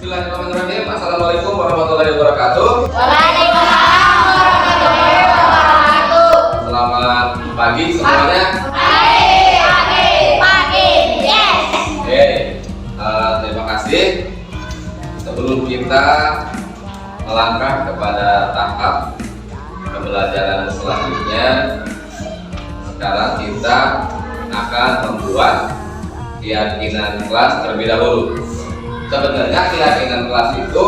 Bismillahirrahmanirrahim. Assalamualaikum warahmatullahi wabarakatuh. Waalaikumsalam warahmatullahi wabarakatuh. Selamat pagi semuanya. Pagi, yes. Oke, terima kasih. Sebelum kita melangkah kepada tahap pembelajaran selanjutnya, sekarang kita akan membuat keyakinan kelas terlebih dahulu. Sebenarnya keyakinan kelas itu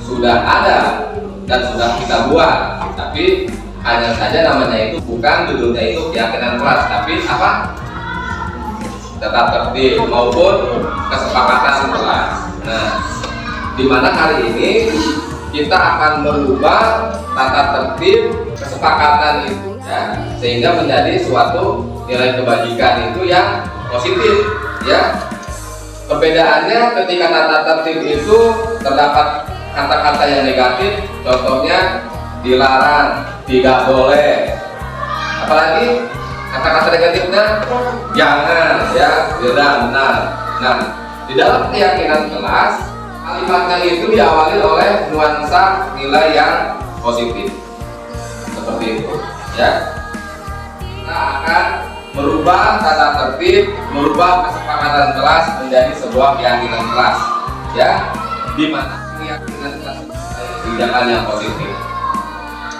sudah ada dan sudah kita buat, tapi hanya saja namanya itu bukan judulnya itu keyakinan kelas, tapi apa? Tata tertib maupun kesepakatan kelas. Nah, di mana hari ini kita akan merubah tata tertib kesepakatan itu ya, sehingga menjadi suatu nilai kebajikan itu yang positif ya. Perbedaannya ketika tata tertib itu terdapat kata-kata yang negatif, contohnya dilarang, tidak boleh. Apalagi kata-kata negatifnya jangan ya, tidak benar. Nah, di dalam keyakinan kelas kalimatnya itu diawali oleh nuansa nilai yang positif. Seperti itu ya. Kita akan merubah tata tertib, merubah kesepakatan kelas menjadi sebuah keyakinan kelas ya, di mana keyakinan kelas kebijakan yang positif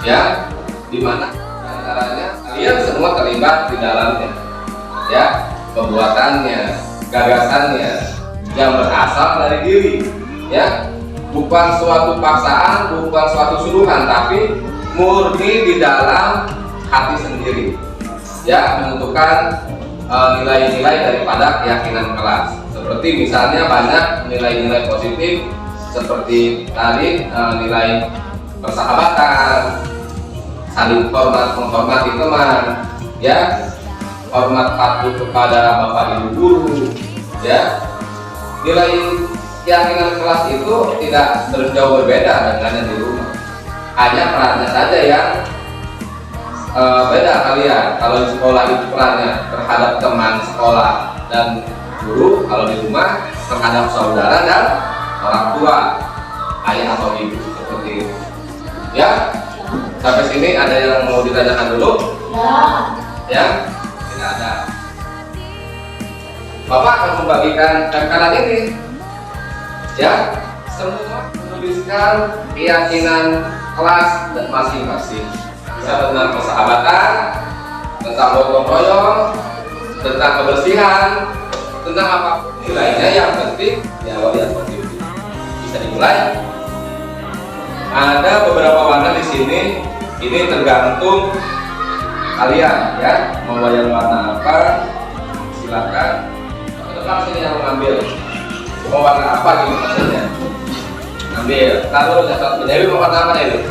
ya, di mana antaranya kalian semua terlibat di dalamnya ya, pembuatannya, gagasannya yang berasal dari diri ya, bukan suatu paksaan, bukan suatu suruhan, tapi murni di dalam hati sendiri ya, menentukan nilai-nilai daripada keyakinan kelas. Seperti misalnya banyak nilai-nilai positif seperti tadi nilai persahabatan, saling hormat menghormati teman ya, hormat patuh kepada bapak ibu guru ya. Nilai keyakinan kelas itu tidak jauh berbeda dengan yang di rumah, hanya perannya saja yang beda kalian. Kalau di sekolah itu perannya terhadap teman sekolah dan guru, kalau di rumah terhadap saudara dan orang tua, ayah atau ibu, seperti itu ya. Sampai sini ada yang mau ditanyakan dulu? Ya, tidak ada. Bapak akan membagikan tempelan ini ya, semua menuliskan keyakinan kelas dan masing-masing, bisa tentang persahabatan, tentang gotong royong, tentang kebersihan, tentang apapun nilainya yang penting diawali yang positif. Bisa dimulai. Ada beberapa warna di sini, ini tergantung kalian ya, mau yang warna apa silakan. Ke depan sini yang mengambil. Mau warna apa gitu maksudnya? Ambil. Taruh catat. Dewi mau warna apa Dewi?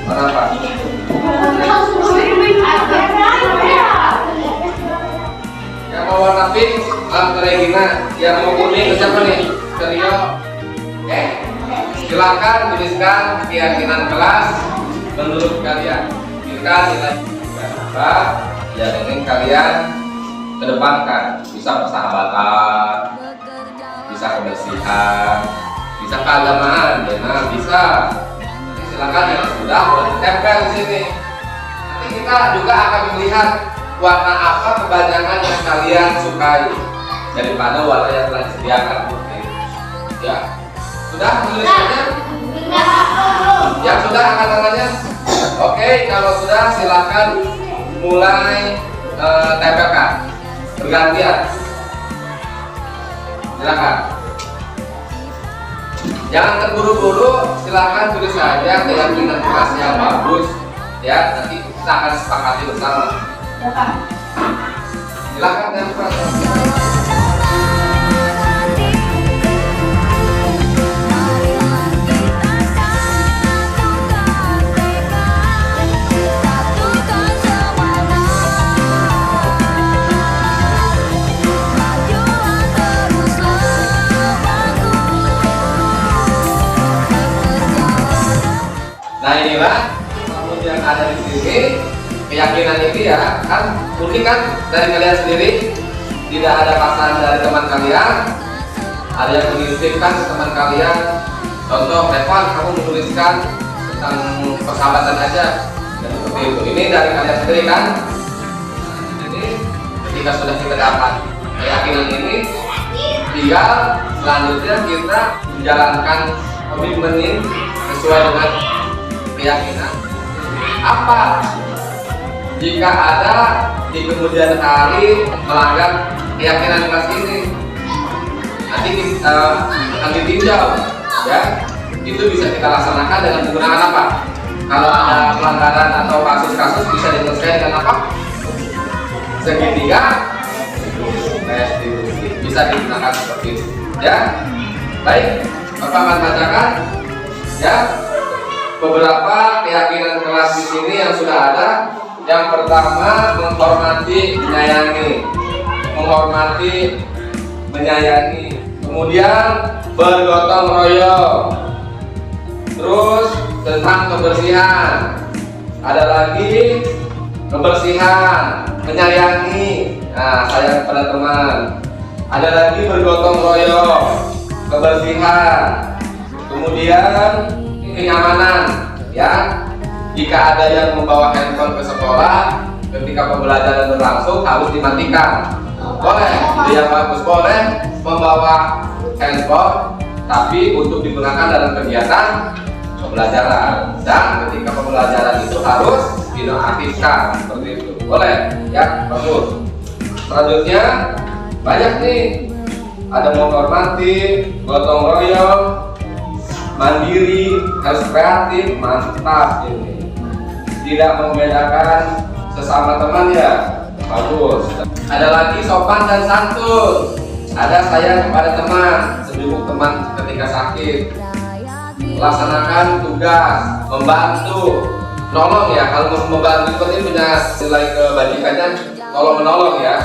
Warna apa? Yang mau warna pink, Regina. Yang mau kuning, siapa nih? Rio. Oke. Silakan tuliskan keyakinan kelas menurut kalian. Jika nilai apa yang ingin kalian kedepankan, bisa persahabatan, bisa kebersihan, bisa keagamaan, ya, bisa. Silakan yang sudah boleh tempel di sini. Nanti kita juga akan melihat warna apa kebanyakan yang kalian sukai daripada warna yang telah disediakan. Ya, sudah tulisannya? Yang sudah angkat tangannya? Oke, kalau sudah silakan mulai tempelkan bergantian. Silakan. Jangan terburu-buru, silakan tulis saja keyakinan kelas yang bagus ya, nanti kita akan sepakati bersama. Silakan tempel. Nah inilah yang ada di sini, keyakinan ini ya kan, mungkin kan dari kalian sendiri tidak ada pasangan dari teman kalian, ada yang mengintimkan ke teman kalian. Contoh, Evan, kamu menuliskan tentang persahabatan aja. Dan seperti itu. Ini dari kalian sendiri kan? Jadi ketika sudah kita dapat keyakinan ini, tinggal selanjutnya kita menjalankan komitmen ini sesuai dengan keyakinan. Apa jika ada di kemudian hari melanggar keyakinan kelas ini? Nanti kita akan ditinjau, ya. Itu bisa kita laksanakan dengan menggunakan apa? Kalau ada pelanggaran atau kasus-kasus bisa diselesaikan dengan apa? Segitiga restitusi bisa digunakan seperti itu, ya. Baik, Bapak akan bacakan, ya, beberapa keyakinan kelas di sini yang sudah ada. Yang pertama, menghormati, menyayangi. Kemudian bergotong royong. Terus tentang kebersihan. Ada lagi kebersihan, menyayangi. Nah, sayang kepada teman. Ada lagi bergotong royong, kebersihan. Kemudian kenyamanan, ya. Jika ada yang membawa handphone ke sekolah, ketika pembelajaran berlangsung harus dimatikan. Boleh, itu yang bagus, boleh membawa handphone, tapi untuk digunakan dalam kegiatan pembelajaran. Dan ketika pembelajaran itu harus dinonaktifkan, seperti itu. Boleh, ya, bagus. Selanjutnya banyak nih, ada menghormati, gotong royong, mandiri, harus kreatif, mantap ini. Tidak membedakan sesama teman, ya, bagus. Ada lagi sopan dan santun. Ada sayang kepada teman, sejenguk teman ketika sakit. Laksanakan tugas, membantu, menolong, ya. Kalau membantu itu punya nilai kebajikannya, tolong menolong, ya.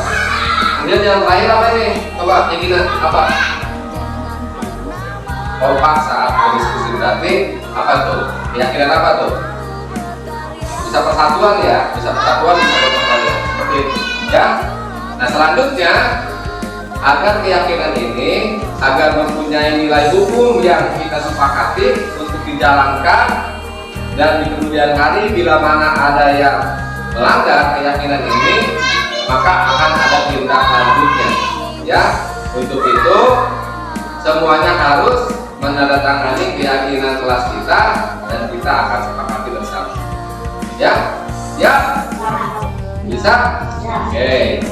Kemudian yang terakhir apa ini? Coba keinginan apa? Kompak saat berdiskusi, berarti apa tuh? Keyakinan apa tuh? Bisa persatuan, ya, bisa persatuan, bisa gotong royong, seperti itu, ya. Nah, selanjutnya agar keyakinan ini agar mempunyai nilai hukum yang kita sepakati untuk dijalankan, dan di kemudian hari bila mana ada yang melanggar keyakinan ini, maka akan ada tindak lanjutnya, ya. Untuk itu semuanya harus menandatangani keyakinan kelas kita dan kita akan sepakati bersama. Ya, ya, bisa. Oke.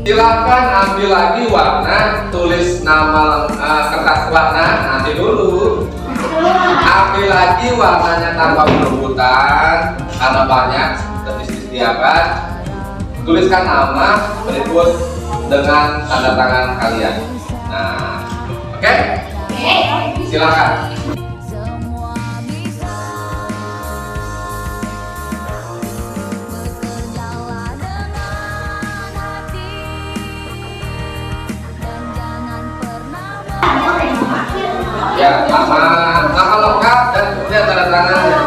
Silakan ambil lagi warna, tulis nama kertas warna. Nanti dulu. Ambil lagi warnanya tanpa perebutan karena banyak disediakan. Tuliskan nama berikut dengan tanda tangan kalian. Nah, oke? Silakan. Ya, nama lengkap dan kemudian tanda tangannya.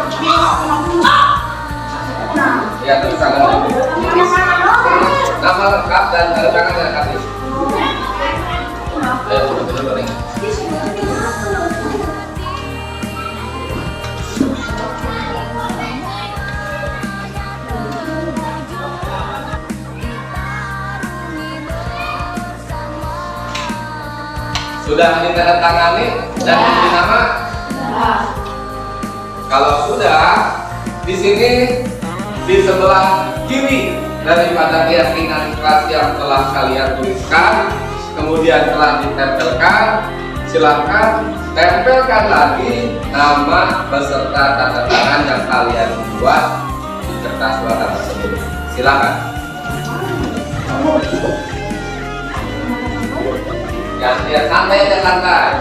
Ya, tulis tangan. Nama lengkap dan tanda tangannya kasih. Ayo, betul nih. Sudah ditandatangani dan diberi nama? Kalau sudah, di sini di sebelah kiri daripada keyakinan kelas yang telah kalian tuliskan, kemudian telah ditempelkan, silakan tempelkan lagi nama beserta tanda tangan yang kalian buat di kertas warna tersebut. Silakan. Ya, santai aja, santai.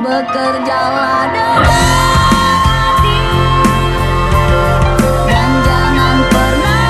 Bekerjalah dengan hati dan jangan pernah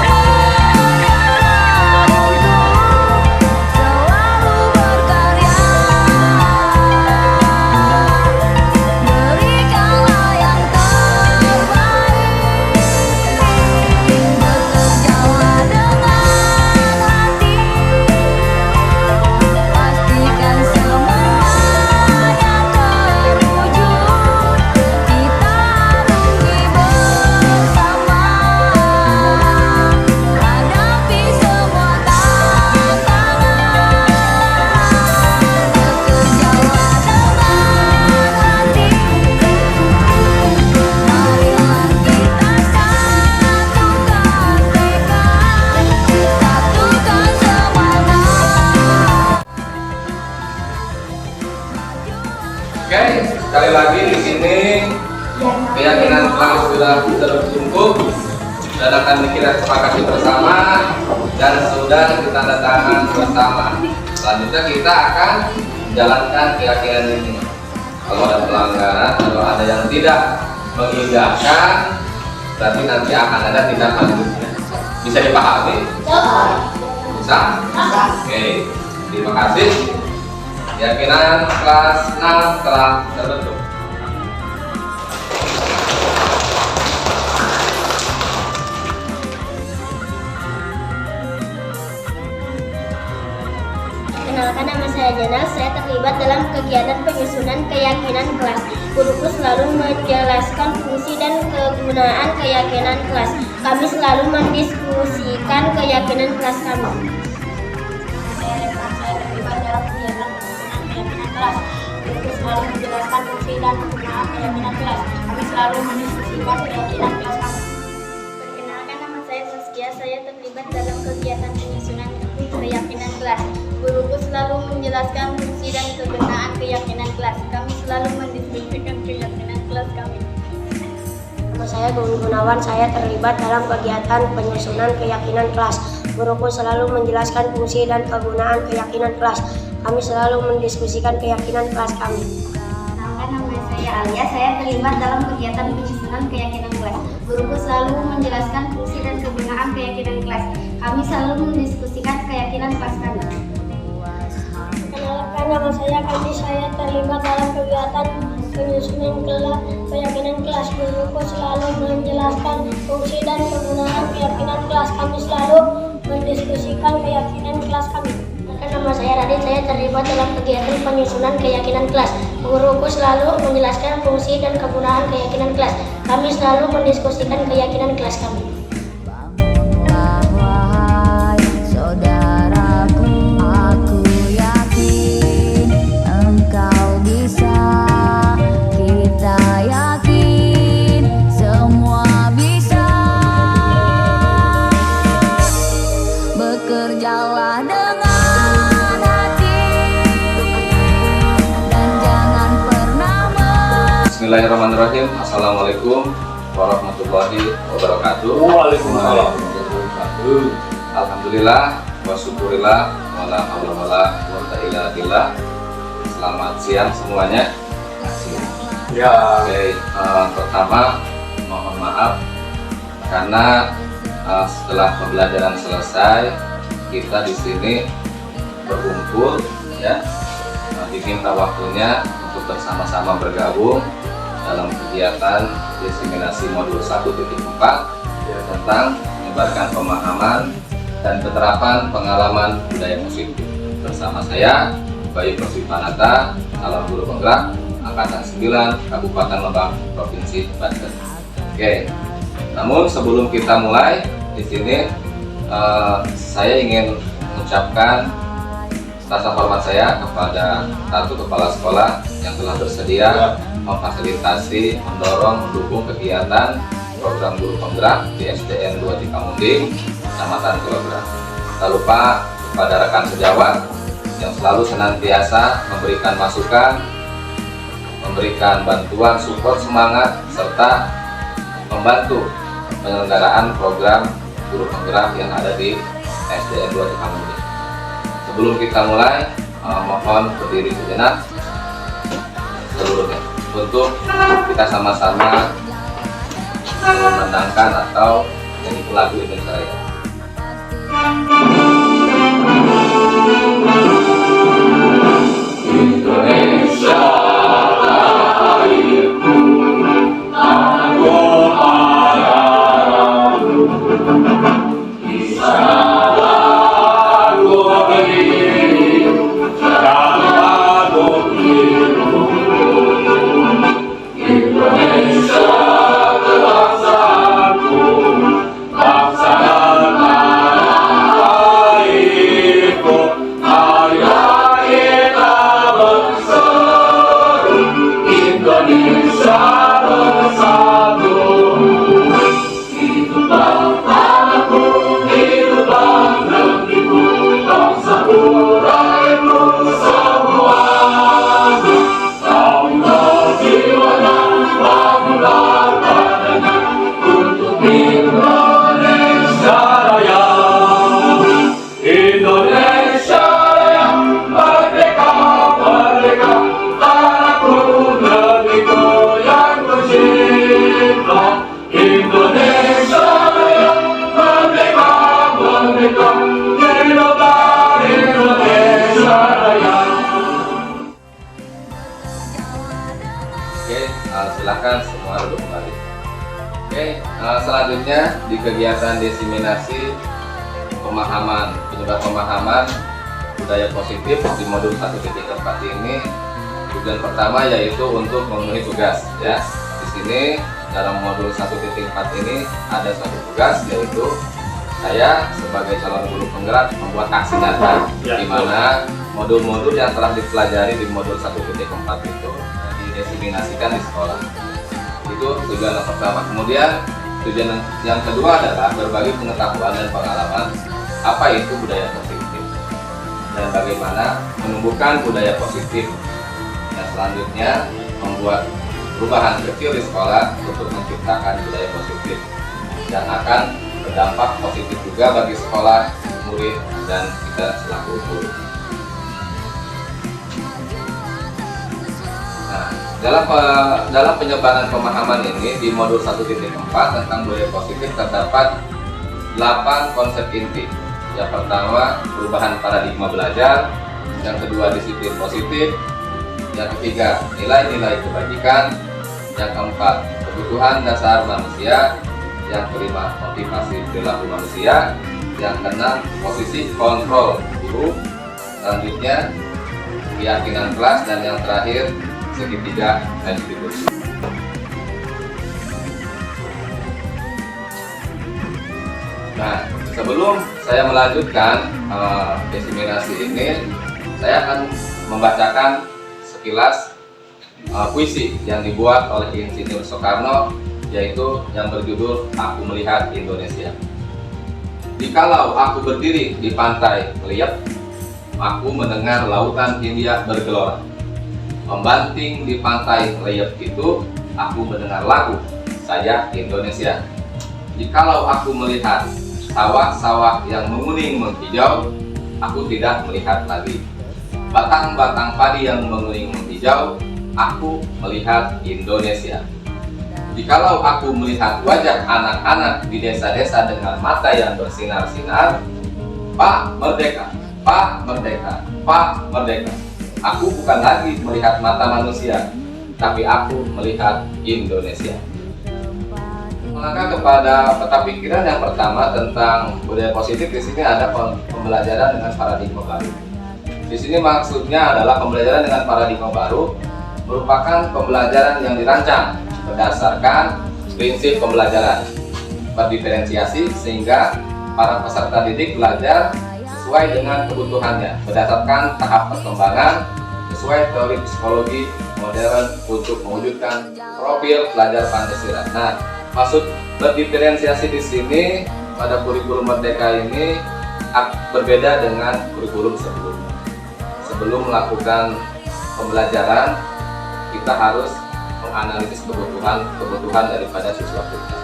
Sekali lagi di sini keyakinan kelas sudah terbentuk dan akan kita sepakati bersama dan sudah ditandatangani bersama. Selanjutnya kita akan menjalankan keyakinan ini. Kalau ada pelanggaran atau ada yang tidak mengindahkan, berarti nanti akan ada tindak lanjutnya. Bisa dipahami? Bisa? Oke, terima kasih. Keyakinan kelas 6 telah terbentuk. Kenalkan, nama saya Janal. Saya terlibat dalam kegiatan penyusunan keyakinan kelas. Guruku selalu menjelaskan fungsi dan kegunaan keyakinan kelas. Kami selalu mendiskusikan keyakinan kelas kami. Saya terlibat dalam kegiatan penyusunan keyakinan kelas. Guruku selalu menjelaskan fungsi dan kegunaan keyakinan kelas. Kami selalu mendiskusikan keyakinan kelas kami. Perkenalkan, nama saya Saskia. Saya terlibat dalam kegiatan penyusunan keyakinan kelas. Guruku selalu menjelaskan fungsi dan kegunaan keyakinan kelas. Kami selalu mendiskusikan keyakinan kelas kami. Nama saya Gung Gunawan. Saya terlibat dalam kegiatan penyusunan keyakinan kelas. Guruku selalu menjelaskan fungsi dan kegunaan keyakinan kelas. Kami selalu mendiskusikan keyakinan kelas kami. Nama saya Alia. Saya terlibat dalam kegiatan penyusunan keyakinan kelas. Guruku selalu menjelaskan fungsi dan kegunaan keyakinan kelas. Kami selalu mendiskusikan keyakinan kelas kami. Kenalkan, nama saya Kandi. Saya terlibat dalam kegiatan penyusunan keyakinan kelas. Guruku selalu menjelaskan fungsi dan kegunaan keyakinan kelas. Kami selalu mendiskusikan keyakinan kelas kami. Nama saya Radit. Saya terlibat dalam kegiatan penyusunan keyakinan kelas. Guruku selalu menjelaskan fungsi dan kegunaan keyakinan kelas. Kami selalu mendiskusikan keyakinan kelas kami. Saudaraku, aku yakin engkau bisa, kita yakin semua bisa. Bekerjalah dengan hati dan jangan pernah Bismillahirrahmanirrahim. Assalamualaikum warahmatullahi wabarakatuh. Waalaikumsalam. Alhamdulillah wa syukurillah wala haula wala quwwata illa billah. Selamat siang semuanya. Ya. Oke, pertama mohon maaf karena setelah pembelajaran selesai kita di sini berkumpul ya, diminta waktunya untuk bersama-sama bergabung dalam kegiatan diseminasi modul 1.4 tentang menyebarkan pemahaman dan penerapan pengalaman budaya positif. Bersama saya Bayu Prosipanata, calon guru penggerak angkatan 9 Kabupaten Lebak, Provinsi Banten. Oke. Namun sebelum kita mulai di sini saya ingin mengucapkan rasa hormat saya kepada satu kepala sekolah yang telah bersedia memfasilitasi, mendorong, mendukung kegiatan program guru penggerak di SDN 2 Cikamunding, Kecamatan Kilogram. Tak lupa kepada rekan sejawat yang selalu senantiasa memberikan masukan, memberikan bantuan, support, semangat, serta membantu penyelenggaraan program guru penggerak yang ada di SDN 2 Cikamunding. Sebelum kita mulai, mohon berdiri sejenak seluruhnya untuk kita sama-sama memandangkan atau menyanyi lagu Indonesia Raya. Indonesia airku, tanahku ayahku, kisah aku berdiri dan aku biru. Indonesia bangsa dan tanah kegiatan diseminasi pemahaman, penyebar pemahaman budaya positif di modul 1.4 ini, tujuan pertama yaitu untuk memenuhi tugas ya. Di sini dalam modul 1.4 ini ada satu tugas, yaitu saya sebagai calon guru penggerak membuat aksi nyata di mana modul-modul yang telah dipelajari di modul 1.4 itu didiseminasikan di sekolah. Itu tujuan yang pertama. Kemudian tujuan yang kedua adalah berbagi pengetahuan dan pengalaman apa itu budaya positif dan bagaimana menumbuhkan budaya positif. Dan selanjutnya membuat perubahan kecil di sekolah untuk menciptakan budaya positif yang akan berdampak positif juga bagi sekolah, murid, dan kita selaku guru. Nah, dalam penyebaran pemahaman ini di modul 1.4 tentang budaya positif terdapat 8 konsep inti. Yang pertama, perubahan paradigma belajar. Yang kedua, disiplin positif. Yang ketiga, nilai-nilai kebajikan. Yang keempat, kebutuhan dasar manusia. Yang kelima, motivasi perilaku manusia. Yang keenam, posisi kontrol guru. Selanjutnya, keyakinan kelas. Dan yang terakhir, segitiga retribusi. Nah, sebelum saya melanjutkan diseminasi ini, saya akan membacakan sekilas puisi yang dibuat oleh Insinyur Soekarno, yaitu yang berjudul Aku Melihat Indonesia. Jikalau aku berdiri di pantai Liep, aku mendengar lautan Hindia bergelora. Membanting di pantai Liep itu, aku mendengar lagu Saya Indonesia. Jikalau aku melihat sawah-sawah yang menguning menghijau, aku tidak melihat lagi batang-batang padi yang menguning menghijau, aku melihat Indonesia. Jikalau aku melihat wajah anak-anak di desa-desa dengan mata yang bersinar-sinar, Pak Merdeka, Pak Merdeka, Pak Merdeka. Aku bukan lagi melihat mata manusia, tapi aku melihat Indonesia. Melangkah kepada peta pikiran yang pertama tentang budaya positif, di sini ada pembelajaran dengan paradigma baru. Di sini maksudnya adalah pembelajaran dengan paradigma baru merupakan pembelajaran yang dirancang berdasarkan prinsip pembelajaran berdiferensiasi, sehingga para peserta didik belajar sesuai dengan kebutuhannya berdasarkan tahap perkembangan sesuai teori psikologi modern untuk mewujudkan profil pelajar Pancasila. Nah, maksud berdiferensiasi di sini pada kurikulum Merdeka ini berbeda dengan kurikulum sebelumnya. Sebelum melakukan pembelajaran, kita harus menganalisis kebutuhan daripada siswa kita,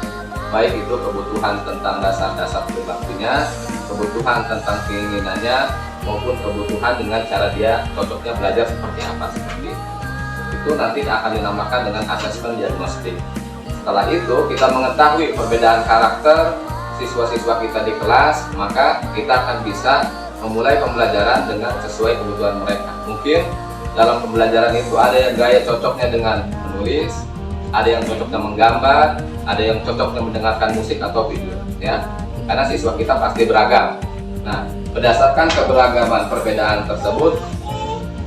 baik itu kebutuhan tentang dasar-dasar perilakunya, kebutuhan tentang keinginannya, maupun kebutuhan dengan cara dia cocoknya belajar seperti apa, seperti itu nanti akan dinamakan dengan asesmen diagnostik. Setelah itu kita mengetahui perbedaan karakter siswa-siswa kita di kelas, maka kita akan bisa memulai pembelajaran dengan sesuai kebutuhan mereka. Mungkin dalam pembelajaran itu ada yang gaya cocoknya dengan menulis, ada yang cocoknya menggambar, ada yang cocoknya mendengarkan musik atau video, ya. Karena siswa kita pasti beragam. Nah, berdasarkan keberagaman perbedaan tersebut,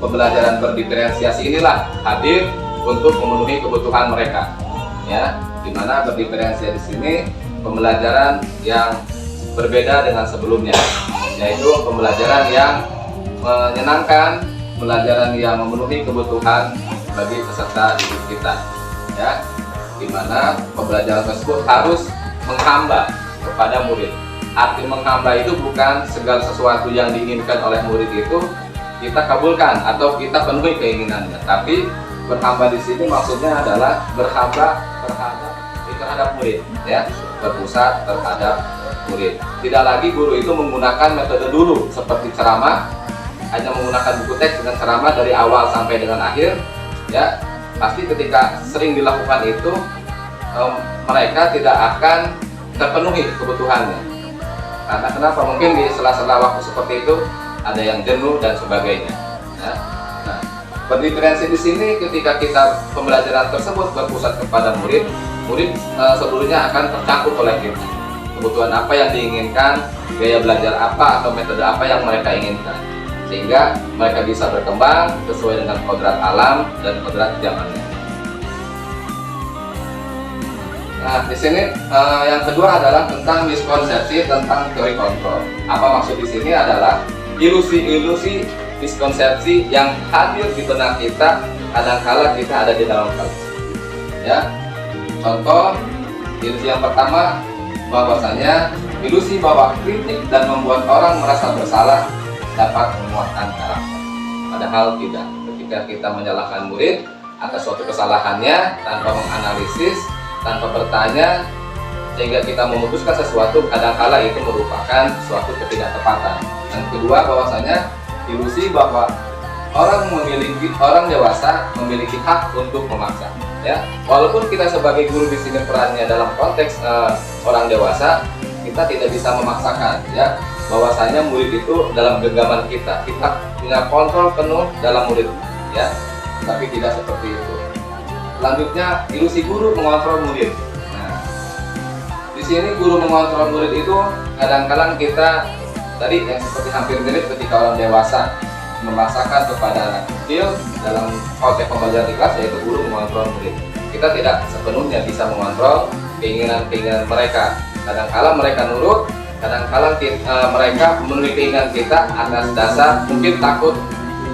pembelajaran berdiferensiasi inilah hadir untuk memenuhi kebutuhan mereka, ya. Di mana berdiferensiasi di sini pembelajaran yang berbeda dengan sebelumnya, yaitu pembelajaran yang menyenangkan, pembelajaran yang memenuhi kebutuhan bagi peserta didik kita, ya. Di mana pembelajaran tersebut harus menghamba kepada murid. Arti menghamba itu bukan segala sesuatu yang diinginkan oleh murid itu kita kabulkan atau kita penuhi keinginannya, tapi berhamba di sini maksudnya adalah berhamba terhadap murid, ya, berpusat terhadap murid. Tidak lagi guru itu menggunakan metode dulu seperti ceramah, hanya menggunakan buku teks dengan ceramah dari awal sampai dengan akhir, ya. Pasti ketika sering dilakukan itu mereka tidak akan terpenuhi kebutuhannya. Karena kenapa? Mungkin di sela-sela waktu seperti itu ada yang jenuh dan sebagainya, ya. Nah, berdiferensi di sini ketika kita pembelajaran tersebut berpusat kepada murid sebelumnya akan tercakup oleh kita. kebutuhan apa yang diinginkan, gaya belajar apa atau metode apa yang mereka inginkan, sehingga mereka bisa berkembang sesuai dengan kodrat alam dan kodrat zamannya. Nah, di sini yang kedua adalah tentang miskonsepsi tentang teori kontrol. Apa maksud di sini adalah ilusi-ilusi miskonsepsi yang hadir di benak kita kadangkala kita ada di dalam kelas. Ya, contoh ilusi yang pertama bahwasanya ilusi bahwa kritik dan membuat orang merasa bersalah dapat menguatkan karakter. Padahal tidak. Ketika kita menyalahkan murid atas suatu kesalahannya tanpa menganalisis, tanpa bertanya, sehingga kita memutuskan sesuatu, kadangkala itu merupakan suatu ketidaktepatan. Yang kedua, bahwasanya ilusi bahwa orang dewasa memiliki hak untuk memaksa. Ya, walaupun kita sebagai guru di sini perannya dalam konteks orang dewasa, kita tidak bisa memaksakan. Ya, bahwasanya murid itu dalam genggaman kita punya kontrol penuh dalam murid. Ya, tapi tidak seperti itu. Selanjutnya, ilusi guru mengontrol murid. Nah, di sini guru mengontrol murid itu kadang-kadang kita tadi yang seperti hampir mirip ketika orang dewasa memaksakan kepada anak kecil dalam konteks pembelajaran di kelas, yaitu guru mengontrol murid. Kita tidak sepenuhnya bisa mengontrol keinginan-keinginan mereka. Kadang-kadang mereka nurut, kadang-kadang mereka memenuhi keinginan kita atas dasar mungkin takut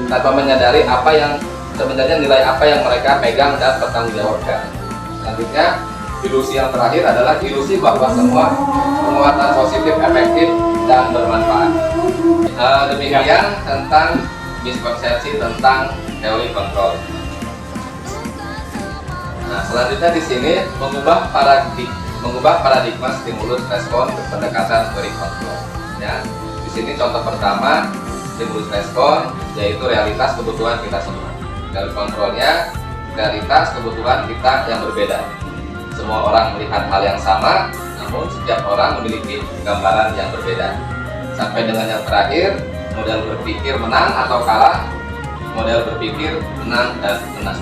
tanpa menyadari apa yang sebenarnya nilai apa yang mereka pegang dan pertanggungjawabkan. Selanjutnya, ilusi yang terakhir adalah ilusi bahwa semua penguatan positif, efektif, dan bermanfaat. Demikian tentang miskonsepsi tentang teori kontrol. Nah, selanjutnya di sini mengubah paradigma stimulus respon pendekatan teori kontrol. Ya, di sini contoh pertama stimulus respon, yaitu realitas kebutuhan kita semua. Teori kontrolnya realitas kebutuhan kita yang berbeda. Semua orang melihat hal yang sama, namun setiap orang memiliki gambaran yang berbeda. Sampai dengan yang terakhir, model berpikir menang atau kalah, model berpikir menang dan menang.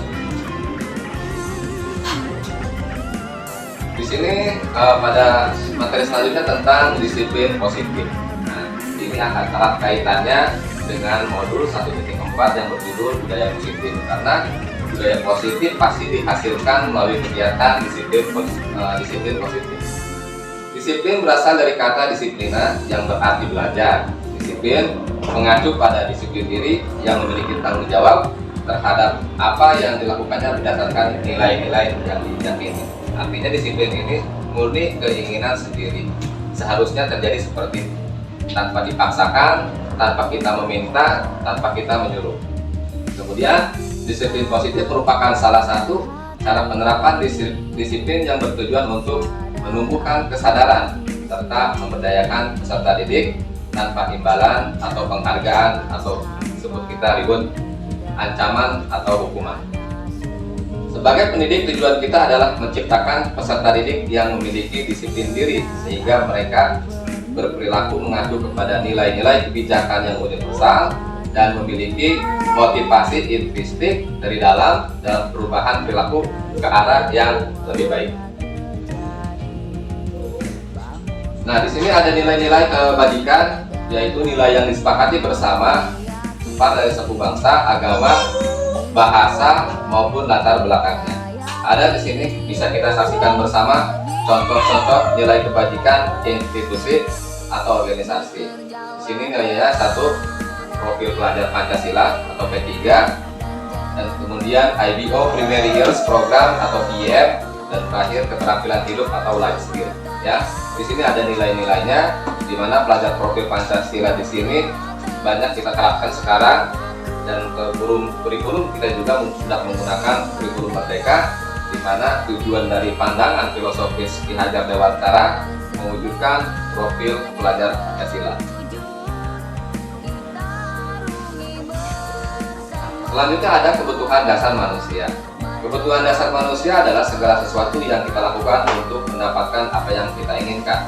Di sini pada materi selanjutnya tentang disiplin positif. Nah, ini akan erat kaitannya dengan modul 1.4 yang berjudul budaya positif, karena budaya positif pasti dihasilkan melalui kegiatan disiplin positif. Disiplin berasal dari kata disiplina yang berarti belajar. Disiplin mengacu pada disiplin diri yang memiliki tanggung jawab terhadap apa yang dilakukannya berdasarkan nilai-nilai yang diyakini. Artinya disiplin ini murni keinginan sendiri. Seharusnya terjadi seperti itu, tanpa dipaksakan, tanpa kita meminta, tanpa kita menyuruh. Kemudian, disiplin positif merupakan salah satu cara penerapan disiplin yang bertujuan untuk menumbuhkan kesadaran serta memberdayakan peserta didik tanpa imbalan atau penghargaan atau disebut kita reward, ancaman atau hukuman. Sebagai pendidik, tujuan kita adalah menciptakan peserta didik yang memiliki disiplin diri sehingga mereka berperilaku mengacu kepada nilai-nilai kebijakan yang universal dan memiliki motivasi intrinsik dari dalam perubahan perilaku ke arah yang lebih baik. Nah, di sini ada nilai-nilai kebajikan, yaitu nilai yang disepakati bersama dari suku bangsa, agama, bahasa maupun latar belakangnya. Ada di sini bisa kita saksikan bersama contoh-contoh nilai kebajikan institusi atau organisasi. Di sini nilainya 1, profil pelajar Pancasila atau P3, dan kemudian IBO Primary Years Program atau PYM, dan terakhir keterampilan hidup atau life skill. Ya, di sini ada nilai-nilainya, di mana pelajar profil Pancasila di sini banyak kita terapkan sekarang, dan kurikulum kita juga sudah menggunakan kurikulum Merdeka, di mana tujuan dari pandangan filosofis Ki Hajar Dewantara mewujudkan profil pelajar Pancasila. Selanjutnya ada kebutuhan dasar manusia. Kebutuhan dasar manusia adalah segala sesuatu yang kita lakukan untuk mendapatkan apa yang kita inginkan.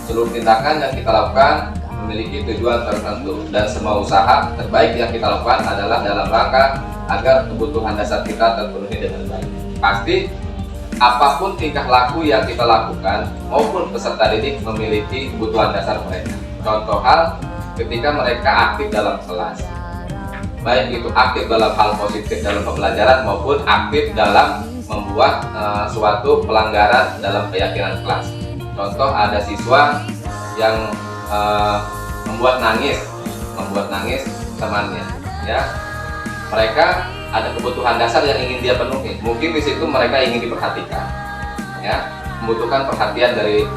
Seluruh tindakan yang kita lakukan memiliki tujuan tertentu, dan semua usaha terbaik yang kita lakukan adalah dalam rangka agar kebutuhan dasar kita terpenuhi dengan baik. Pasti apapun tingkah laku yang kita lakukan maupun peserta didik memiliki kebutuhan dasar mereka. Contoh hal ketika mereka aktif dalam kelas, baik itu aktif dalam hal positif dalam pembelajaran maupun aktif dalam membuat suatu pelanggaran dalam keyakinan kelas. Contoh, ada siswa yang membuat nangis temannya, ya. Mereka ada kebutuhan dasar yang ingin dia penuhi. Mungkin di situ mereka ingin diperhatikan, ya, membutuhkan perhatian dari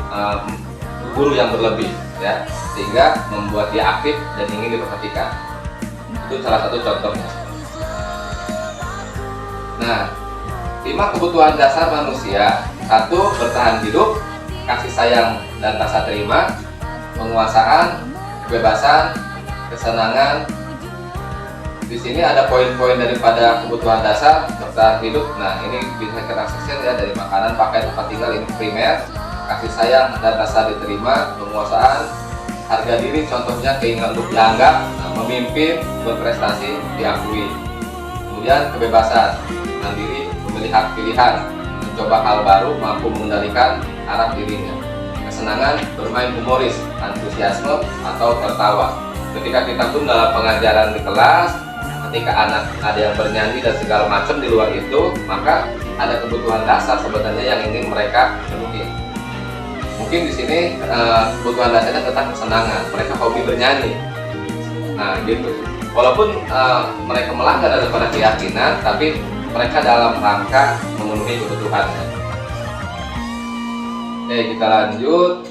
guru yang berlebih, ya, sehingga membuat dia aktif dan ingin diperhatikan. Itu salah satu contohnya. Nah, 5 kebutuhan dasar manusia: 1. Bertahan hidup, kasih sayang dan rasa terima, penguasaan, kebebasan, kesenangan. Di sini ada poin-poin daripada kebutuhan dasar bertahan hidup. Nah, ini bisa kita akses ya, dari makanan, pakaian, tempat tinggal, ini primer. Kasih sayang dan rasa diterima, penguasaan, harga diri, contohnya keinginan untuk dianggap, memimpin, berprestasi, diakui. Kemudian kebebasan, mandiri, memilih hak pilihan, mencoba hal baru, mampu mengendalikan arah dirinya. Kesenangan, bermain humoris, antusiasme atau tertawa. Ketika kita pun dalam pengajaran di kelas, ketika anak ada yang bernyanyi dan segala macam di luar itu, maka ada kebutuhan dasar sebenarnya yang ingin mereka penuhi. Mungkin di sini kebutuhan dasarnya tentang kesenangan, mereka hobi bernyanyi. Nah, gitu. Walaupun mereka melanggar daripada keyakinan, tapi mereka dalam rangka memenuhi kebutuhannya. Oke, kita lanjut.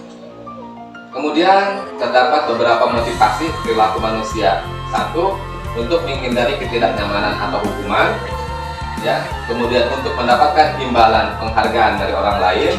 Kemudian terdapat beberapa motivasi perilaku manusia. 1. Untuk menghindari ketidaknyamanan atau hukuman, ya. Kemudian untuk mendapatkan imbalan penghargaan dari orang lain,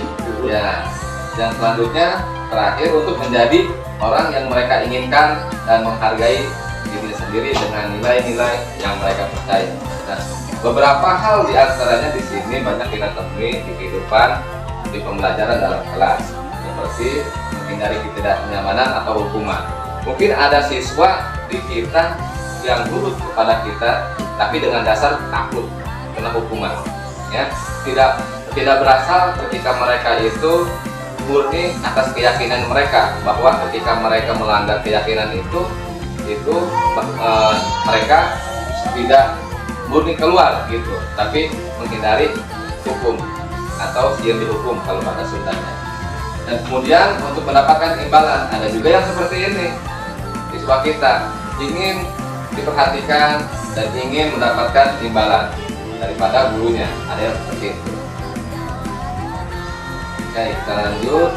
ya. Dan selanjutnya terakhir untuk menjadi orang yang mereka inginkan dan menghargai diri sendiri dengan nilai-nilai yang mereka percaya. Nah, beberapa hal di antaranya di sini banyak kita temui di kehidupan di pembelajaran dalam kelas, seperti menghindari ketidaknyamanan atau hukuman. Mungkin ada siswa di kita yang nurut kepada kita, tapi dengan dasar takut kena hukuman, ya. Tidak berasal ketika mereka itu murni atas keyakinan mereka, bahwa ketika mereka melanggar keyakinan itu mereka tidak murni keluar gitu, tapi menghindari hukum atau siap dihukum kalau bahasa Sundanya. Dan kemudian untuk mendapatkan imbalan, ada juga yang seperti ini, siswa kita ingin diperhatikan dan ingin mendapatkan imbalan daripada gurunya, ada yang seperti itu. Oke, kita lanjut.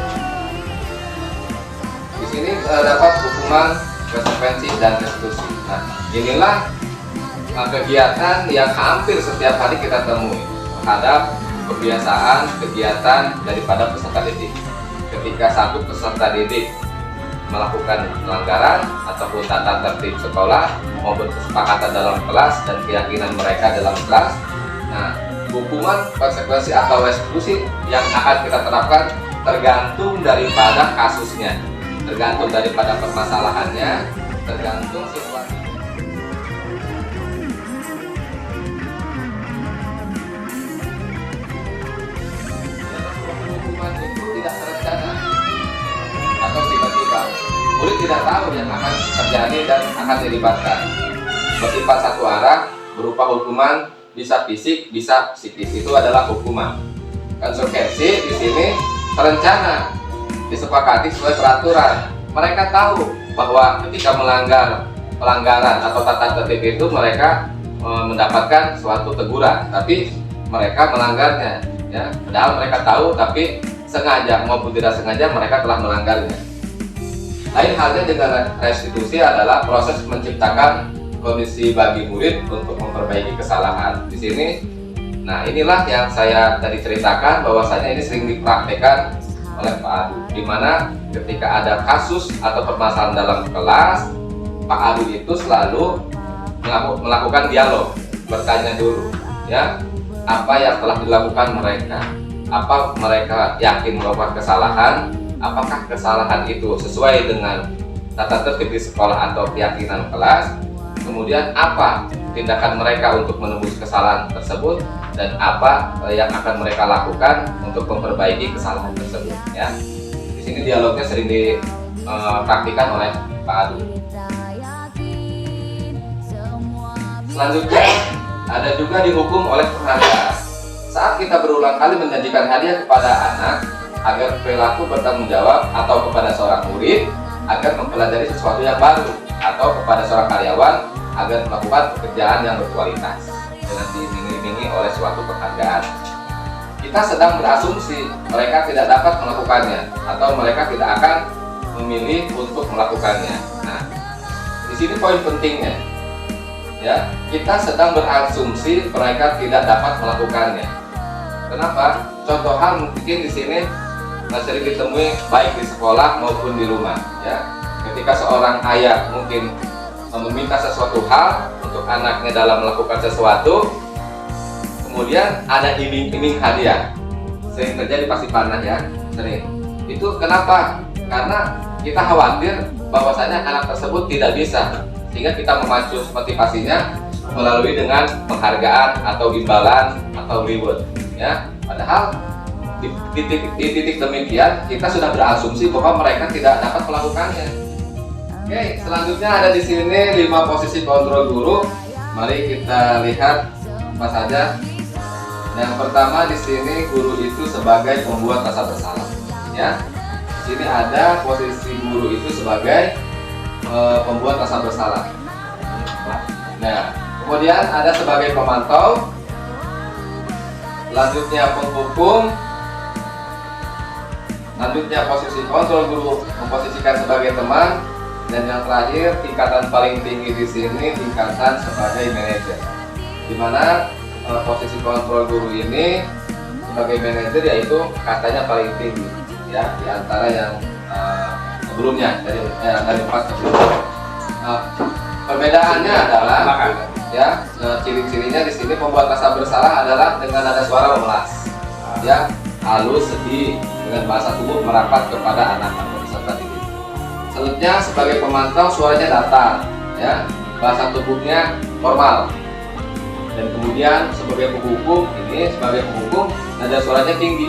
Di sini dapat hukuman, konsekuensi dan restitusi. Nah, inilah kegiatan yang hampir setiap hari kita temui terhadap kegiatan daripada peserta didik. Ketika satu peserta didik melakukan pelanggaran ataupun tata tertib sekolah maupun kesepakatan dalam kelas dan keyakinan mereka dalam kelas, nah, hukuman, konsekuensi atau restitusi yang akan kita terapkan tergantung daripada kasusnya, tergantung daripada permasalahannya, tergantung situasi. Hukuman itu tidak terencana atau tiba-tiba. Murid tidak tahu yang akan terjadi dan akan dilibatkan. Bersifat satu arah, berupa hukuman bisa fisik, bisa psikis. Itu adalah hukuman. Konsekuensi di sini terencana, disepakati sesuai peraturan. Mereka tahu bahwa ketika melanggar pelanggaran atau tata tertib itu mereka mendapatkan suatu teguran, tapi mereka melanggarnya, ya. Padahal mereka tahu, tapi sengaja maupun tidak sengaja mereka telah melanggarnya. Lain halnya dengan restitusi adalah proses menciptakan kondisi bagi murid untuk memperbaiki kesalahan. Di sini, nah inilah yang saya tadi ceritakan, bahwasanya ini sering dipraktekkan oleh Pak Adu, di mana ketika ada kasus atau permasalahan dalam kelas, Pak Adu itu selalu melakukan dialog, bertanya dulu, ya, apa yang telah dilakukan mereka, apa mereka yakin melakukan kesalahan, apakah kesalahan itu sesuai dengan tata tertib di sekolah atau keyakinan kelas, kemudian apa tindakan mereka untuk menembus kesalahan tersebut, dan apa yang akan mereka lakukan untuk memperbaiki kesalahan tersebut. Ya, di sini dialognya sering dipraktikkan oleh Pak Adu. Selanjutnya ada juga dihukum oleh penghargaan. Saat kita berulang kali menjanjikan hadiah kepada anak agar perilaku bertanggung jawab, atau kepada seorang murid agar mempelajari sesuatu yang baru, atau kepada seorang karyawan agar melakukan pekerjaan yang berkualitas dengan diiming-imingi oleh suatu penghargaan, kita sedang berasumsi mereka tidak dapat melakukannya atau mereka tidak akan memilih untuk melakukannya. Nah, di sini poin pentingnya, ya, kita sedang berasumsi mereka tidak dapat melakukannya. Kenapa? Contoh hal mungkin di sini sering ditemui baik di sekolah maupun di rumah. Ya, ketika seorang ayah mungkin meminta sesuatu hal untuk anaknya dalam melakukan sesuatu, kemudian ada iming-iming hadiah. Sering terjadi, pasti pernah ya, sering. Itu kenapa? Karena kita khawatir bahwasanya anak tersebut tidak bisa, sehingga kita memacu motivasinya melalui dengan penghargaan atau imbalan atau reward. Ya, padahal di titik demikian kita sudah berasumsi bahwa mereka tidak dapat melakukannya. Oke, selanjutnya ada di sini 5 posisi kontrol guru. Mari kita lihat apa saja. Yang pertama di sini, guru itu sebagai pembuat rasa bersalah. Ya, di sini ada posisi guru itu sebagai pembuat rasa bersalah. Nah, kemudian ada sebagai pemantau. Selanjutnya penghukum. Selanjutnya posisi kontrol guru memposisikan sebagai teman, dan yang terakhir tingkatan paling tinggi di sini tingkatan sebagai manajer. Di mana posisi kontrol guru ini sebagai manajer yaitu katanya paling tinggi, ya, di antara yang sebelumnya dari 4 sebelumnya. Perbedaannya adalah ya, ciri-cirinya di sini pembuat rasa bersalah adalah dengan nada suara memelas, ya, halus, sedih, dengan bahasa tubuh merapat kepada anak atau peserta didik. Selanjutnya sebagai pemantau suaranya datar, ya, bahasa tubuhnya formal. Dan kemudian sebagai penghukum nada suaranya tinggi,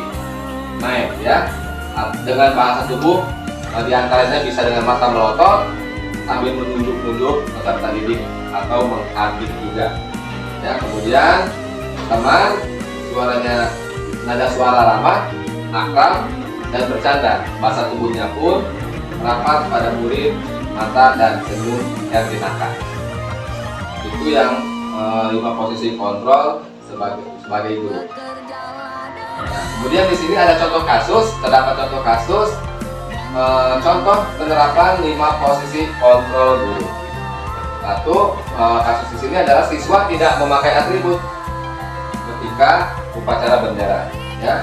naik, ya, dengan bahasa tubuh diantaranya bisa dengan mata melotot sambil menunjuk-nunjuk peserta didik atau menghardik juga. Ya, kemudian teman suaranya nada suara ramah, akrab, dan bercanda. Bahasa tubuhnya pun rapat pada murid, mata dan senyum yang ditakan. Itu yang 5 posisi kontrol sebagai guru. Nah, kemudian di sini ada contoh kasus, terdapat contoh kasus, contoh penerapan 5 posisi kontrol guru. Satu, kasus di sini adalah siswa tidak memakai atribut ketika upacara bendera. Ya.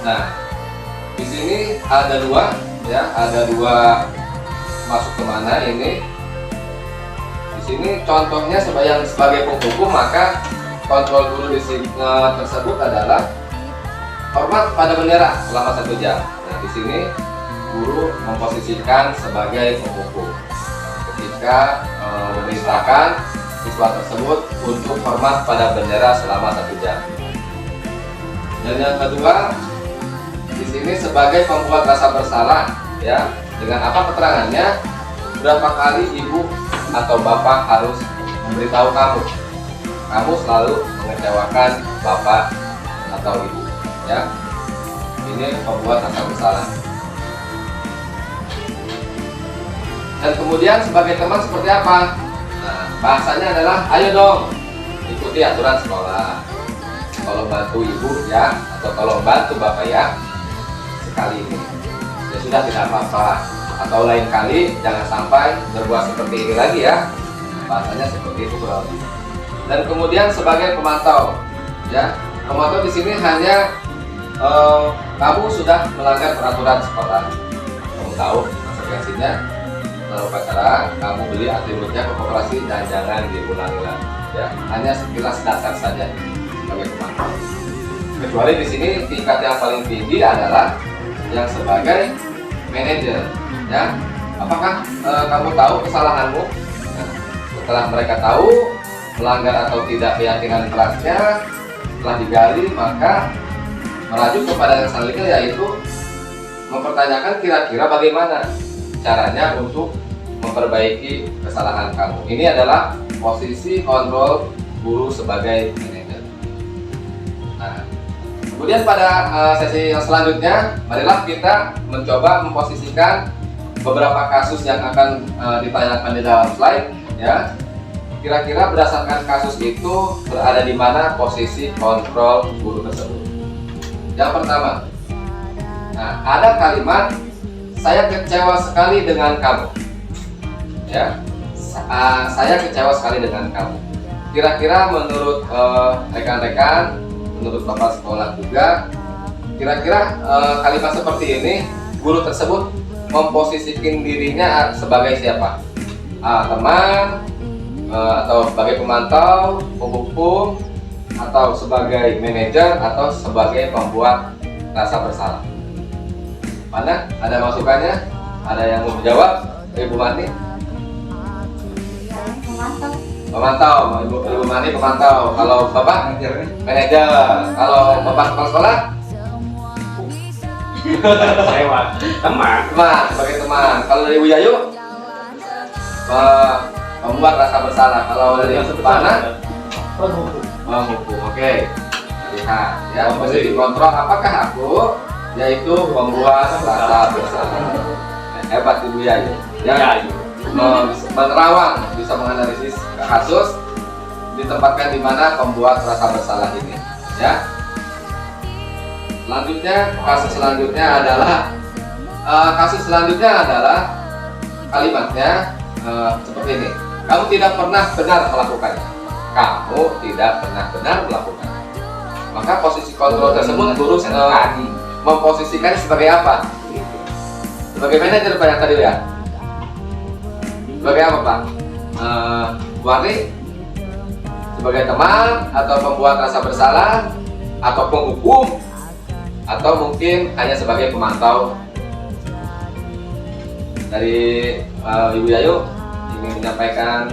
Nah, di sini ada 2, ya, ada 2 masuk kemana ini? Di sini contohnya sebagai penghukum, maka kontrol guru di sini tersebut adalah hormat pada bendera selama 1 jam. Nah, di sini guru memposisikan sebagai penghukum ketika memerintahkan siswa tersebut untuk hormat pada bendera selama 1 jam. Dan yang kedua, di sini sebagai pembuat rasa bersalah, ya, dengan apa keterangannya? Berapa kali ibu atau bapak harus memberitahu kamu selalu mengecewakan bapak atau ibu, ya. Ini pembuat rasa bersalah. Dan kemudian sebagai teman seperti apa? Nah, bahasanya adalah ayo dong ikuti aturan sekolah, tolong bantu ibu ya, atau tolong bantu bapak ya, sekali ini ya sudah tidak apa-apa, atau lain kali jangan sampai berbuat seperti ini lagi ya. Bahasanya seperti itu kurang lebih. Dan kemudian sebagai pemantau, ya, pemantau di sini hanya kamu sudah melanggar peraturan sekolah, kamu tahu konsekuensinya. Kalau upacara kamu beli atributnya ke koperasi dan jangan diulangi lagi, ya, hanya sekilas dasar saja sebagai pemantau. Kecuali di sini tingkat yang paling tinggi adalah yang sebagai manajer, ya. Apakah kamu tahu kesalahanmu? Nah, setelah mereka tahu, melanggar atau tidak keyakinan kelasnya telah digali, maka melanjut kepada yang selanjutnya, yaitu mempertanyakan kira-kira bagaimana caranya untuk memperbaiki kesalahan kamu. Ini adalah posisi kontrol guru sebagai manajer. Nah, kemudian pada sesi yang selanjutnya, marilah kita mencoba memposisikan beberapa kasus yang akan ditanyakan di dalam slide, ya. Kira-kira berdasarkan kasus itu berada di mana posisi kontrol guru tersebut. Yang pertama, nah, ada kalimat saya kecewa sekali dengan kamu, ya. Saya kecewa sekali dengan kamu. Kira-kira menurut rekan-rekan, menurut bapak sekolah juga, kira-kira kalimat seperti ini guru tersebut memposisikan dirinya sebagai siapa? Teman, atau sebagai pemantau, penghukum, atau sebagai manajer, atau sebagai pembuat rasa bersalah. Mana? Ada masukannya? Ada yang mau menjawab? Ibu Mani? Pemantau, Ibu Mani pemantau. Kalau Bapak? Manajer. Kalau Bapak kepala sekolah? Teman. Sebagai teman. Kalau dari Ibu Yayu? Membuat rasa bersalah. Kalau dari Pana? Penghukum. Oke. Lihat ya, posisi kontrol apakah aku, yaitu membuat rasa bersalah. Hebat Ibu Yayu. Ya. Menerawang, bisa menganalisis kasus, ditempatkan di mana pembuat rasa bersalah ini, ya. Kasus selanjutnya adalah kalimatnya seperti ini. Kamu tidak pernah benar melakukannya. Kamu tidak pernah benar melakukannya. Maka posisi kontrol tersebut guru memposisikannya sebagai apa? Sebagai manajer Pak yang tadi ya. Sebagai apa Pak? Warni? Sebagai teman atau pembuat rasa bersalah atau penghukum atau mungkin hanya sebagai pemantau? Dari Ibu Yayu ingin menyampaikan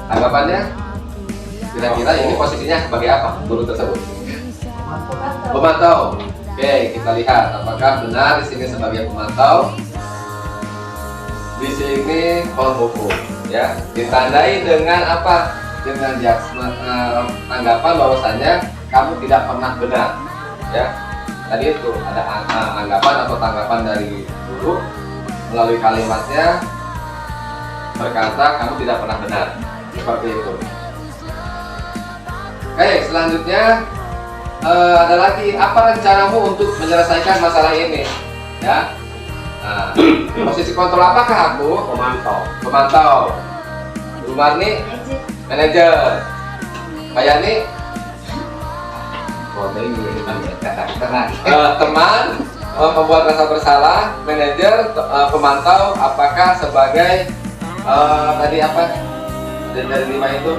tanggapannya. Kira-kira ini posisinya sebagai apa guru tersebut? Pemantau. Oke, kita lihat apakah benar di sini sebagai pemantau. Di sini penghukum, ya. Ditandai dengan apa? Dengan tanggapan bahwasanya kamu tidak pernah benar, ya. Tadi itu ada anggapan atau tanggapan dari guru melalui kalimatnya berkata kamu tidak pernah benar, seperti itu. Oke, selanjutnya ada lagi, apa rencanamu untuk menyelesaikan masalah ini, ya. Nah, posisi kontrol apakah aku? Pemantau. Bu Marni? Manajer. Mbak Yani? Teman, pembuat rasa bersalah, manajer, pemantau, apakah sebagai tadi apa? Dari 5 itu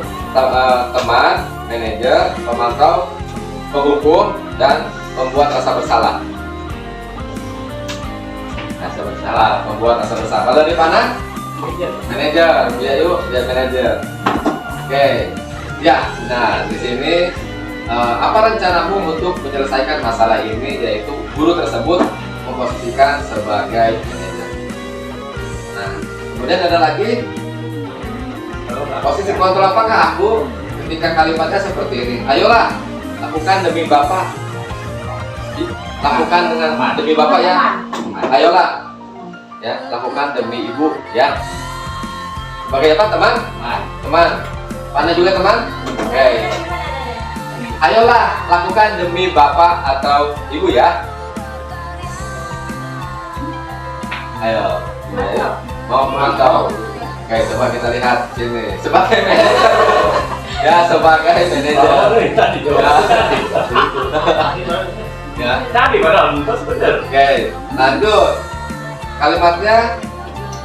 teman, manajer, pemantau, penghukum, dan pembuat rasa bersalah. Membuat rasa bersalah. Kalau di mana? Manajer. Ya yuk, dia manajer. Oke. Ya, nah di sini apa rencanamu untuk menyelesaikan masalah ini, yaitu guru tersebut memposisikan sebagai manajer. Nah, kemudian ada lagi posisi kontrol apakah aku, ketika kalimatnya seperti ini. Ayolah, lakukan demi Bapak. Lakukan dengan demi Bapak ya. Ayolah, ya, lakukan demi Ibu, ya. Sebagai apa teman? Teman. Pana juga teman? Oke. Ayolah, lakukan demi Bapak atau Ibu ya. Ayo. Mau memantau. Oke, coba kita lihat sini. Sebagai manajer. Ya, sebagai manajer. Ya. Tadi padahal itu benar. Oke, lanjut. Kalimatnya,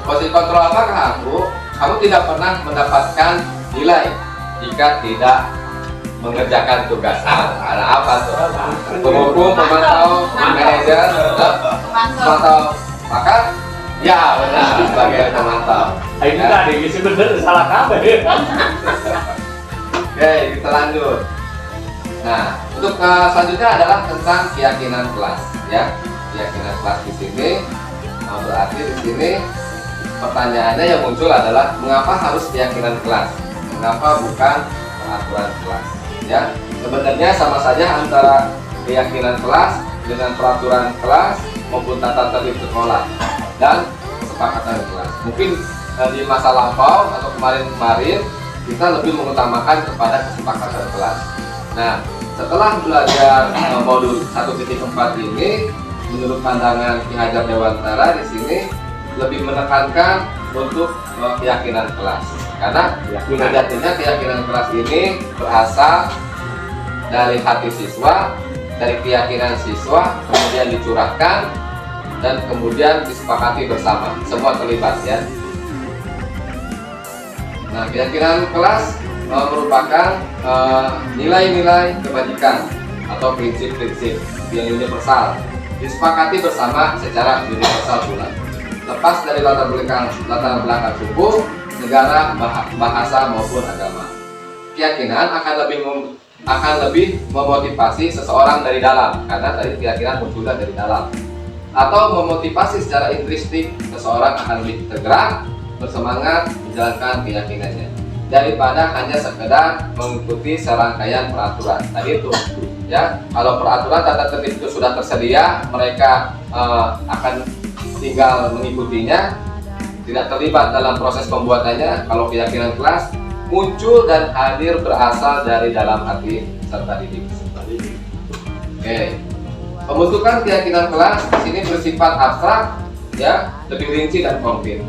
posisi kontrol apakah aku? Kamu tidak pernah mendapatkan nilai jika tidak mengerjakan tugas. Ada apa tuh? Penghukum, pemantau, manajer, pemantau. Maka ya benar sebagai pemantau. Ini tadi isi bener salah kabar. Oke, kita lanjut. Nah, untuk selanjutnya adalah tentang keyakinan kelas, ya. Keyakinan kelas di sini berarti di sini pertanyaannya yang muncul adalah mengapa harus keyakinan kelas? Mengapa bukan peraturan kelas? Ya, sebenarnya sama saja antara keyakinan kelas dengan peraturan kelas maupun tata tertib sekolah dan kesepakatan kelas. Mungkin di masa lampau atau kemarin-kemarin kita lebih mengutamakan kepada kesepakatan kelas. Nah, setelah belajar modul 1.4 ini, menurut pandangan Ki Hajar Dewantara di sini lebih menekankan untuk keyakinan kelas. Karena sejatinya keyakinan kelas ini berasal dari hati siswa, dari keyakinan siswa, kemudian dicurahkan dan kemudian disepakati bersama, semua terlibat ya. Nah, keyakinan kelas merupakan nilai-nilai kebajikan atau prinsip-prinsip yang universal, disepakati bersama secara universal pula, lepas dari latar belakang suku, negara, bahasa maupun agama. Keyakinan akan lebih memotivasi seseorang dari dalam, karena tadi keyakinan munculnya dari dalam, atau memotivasi secara intrinsik seseorang akan lebih tergerak, bersemangat menjalankan keyakinannya daripada hanya sekedar mengikuti serangkaian peraturan. Tadi itu ya, kalau peraturan tata tertib itu sudah tersedia, mereka akan tinggal mengikutinya, tidak terlibat dalam proses pembuatannya. Kalau keyakinan kelas muncul dan hadir berasal dari dalam hati serta didik. Oke. Pembentukan keyakinan kelas di sini bersifat abstrak, ya, lebih rinci dan konkret.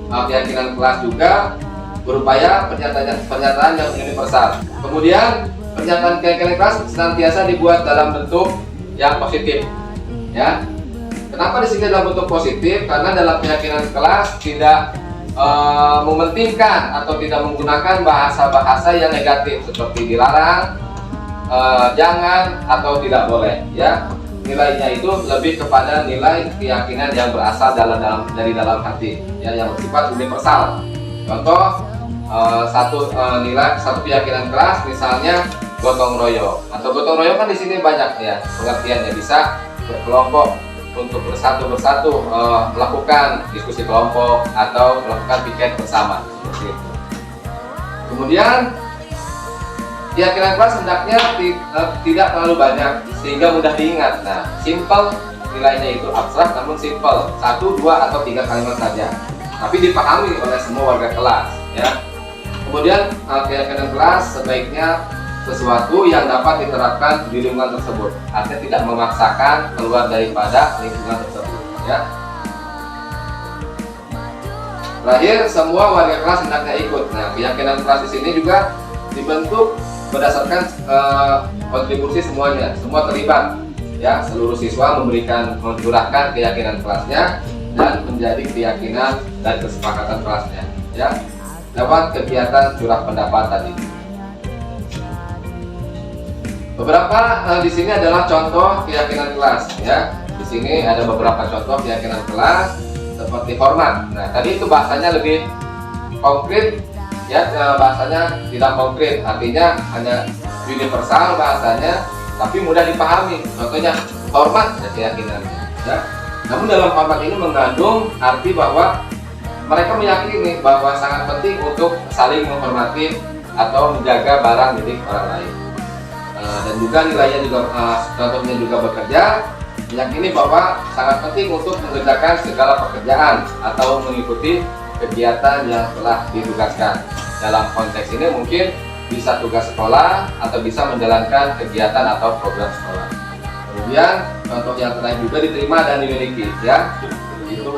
Keyakinan kelas juga berupaya pernyataan yang universal. Kemudian pernyataan keyakinan kelas senantiasa dibuat dalam bentuk yang positif, ya. Kenapa di sini dalam bentuk positif? Karena dalam keyakinan kelas tidak mementingkan atau tidak menggunakan bahasa-bahasa yang negatif seperti dilarang, jangan atau tidak boleh, ya. Nilainya itu lebih kepada nilai keyakinan yang berasal dari dalam hati, ya, yang bersifat universal. Contoh satu keyakinan kelas, misalnya gotong royong. Atau gotong royong kan di sini banyak ya pengertiannya, bisa berkelompok untuk bersatu melakukan diskusi kelompok atau melakukan piket bersama seperti itu. Kemudian keyakinan kelas hendaknya tidak terlalu banyak sehingga mudah diingat. Nah, simple nilainya itu abstrak namun simple, 1, 2 atau 3 kalimat saja, tapi dipahami oleh semua warga kelas, ya. Kemudian keyakinan kelas sebaiknya sesuatu yang dapat diterapkan di lingkungan tersebut, artinya tidak memaksakan keluar daripada lingkungan tersebut, ya. Terakhir, semua warga kelas hendaknya ikut. Nah, keyakinan kelas di sini juga dibentuk berdasarkan kontribusi semuanya, semua terlibat, ya. Seluruh siswa mencurahkan keyakinan kelasnya dan menjadi keyakinan dan kesepakatan kelasnya, ya, lewat kegiatan curah pendapat tadi. Beberapa di sini adalah contoh keyakinan kelas, ya. Di sini ada beberapa contoh keyakinan kelas seperti hormat. Nah, tadi itu bahasanya lebih konkret, ya, bahasanya tidak konkret, artinya hanya universal bahasanya, tapi mudah dipahami. Contohnya hormat ya keyakinannya, ya. Namun dalam hormat ini mengandung arti bahwa mereka meyakini bahwa sangat penting untuk saling menghormati atau menjaga barang milik orang lain. Dan juga nilainya juga contohnya juga bekerja, meyakini bahwa sangat penting untuk mengerjakan segala pekerjaan atau mengikuti kegiatan yang telah ditugaskan. Dalam konteks ini mungkin bisa tugas sekolah atau bisa menjalankan kegiatan atau program sekolah. Kemudian contoh yang terakhir juga diterima dan dimiliki, ya, itu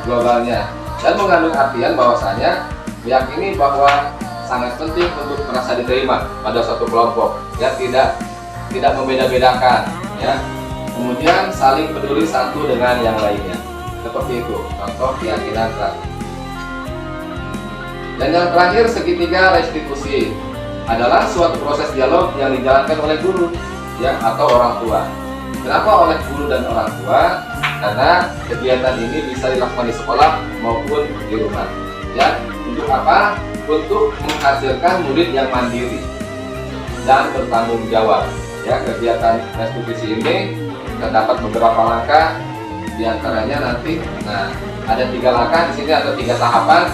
globalnya, dan mengandung artian bahwasanya meyakini bahwa sangat penting untuk merasa diterima pada suatu kelompok, ya, tidak membeda-bedakan, ya. Kemudian saling peduli satu dengan yang lainnya, seperti itu contoh keyakinan kelas. Dan yang terakhir, segitiga restitusi adalah suatu proses dialog yang dijalankan oleh guru, ya, atau orang tua. Kenapa oleh guru dan orang tua? Karena kegiatan ini bisa dilakukan di sekolah maupun di rumah, ya. Untuk apa? Untuk menghasilkan murid yang mandiri, dan bertanggung jawab. Ya, kegiatan restitusi ini terdapat beberapa langkah, diantaranya nanti. Nah, ada 3 langkah di sini atau 3 tahapan.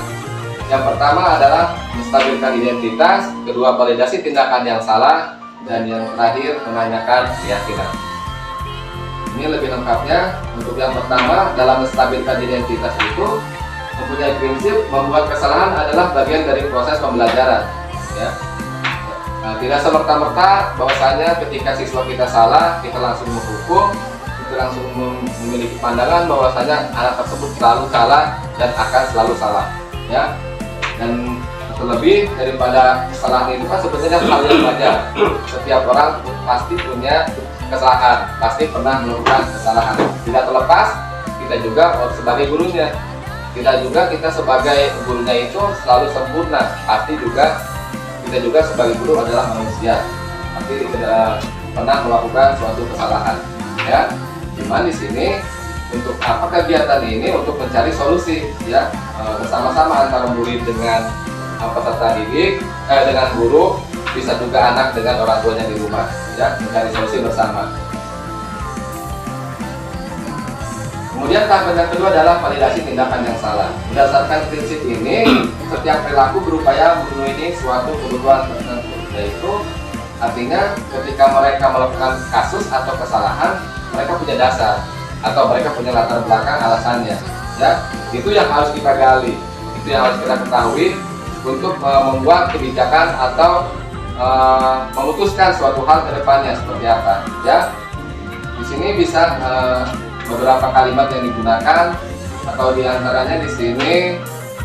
Yang pertama adalah menstabilkan identitas, kedua validasi tindakan yang salah, dan yang terakhir menanyakan keyakinan. Ini lebih lengkapnya. Untuk yang pertama, dalam menstabilkan identitas itu mempunyai prinsip membuat kesalahan adalah bagian dari proses pembelajaran. Ya. Nah, tidak semerta-merta bahwasanya ketika siswa kita salah, kita langsung menghukum, kita langsung memiliki pandangan bahwasanya anak tersebut selalu salah dan akan selalu salah. Ya. Dan terlebih daripada kesalahan itu kan sebenarnya hal yang wajar. Setiap orang pasti punya kesalahan, pasti pernah melakukan kesalahan. Tidak terlepas kita juga sebagai gurunya, kita sebagai gurunya itu selalu sempurna. Pasti juga kita juga sebagai guru adalah manusia, pasti tidak pernah melakukan suatu kesalahan. Ya, cuman di sini untuk apa kegiatan ini? Untuk mencari solusi, ya, bersama-sama antara murid dengan peserta didik, dengan guru, bisa juga anak dengan orang tuanya di rumah, ya, mencari solusi bersama. Kemudian tahapan yang kedua adalah validasi tindakan yang salah. Berdasarkan prinsip ini, setiap perilaku berupaya memenuhi suatu kebutuhan tertentu, yaitu artinya ketika mereka melakukan kasus atau kesalahan, mereka punya dasar atau mereka punya latar belakang alasannya. Ya, itu yang harus kita gali, itu yang harus kita ketahui untuk membuat kebijakan atau memutuskan suatu hal ke depannya seperti apa. Ya, di sini bisa beberapa kalimat yang digunakan, atau diantaranya di sini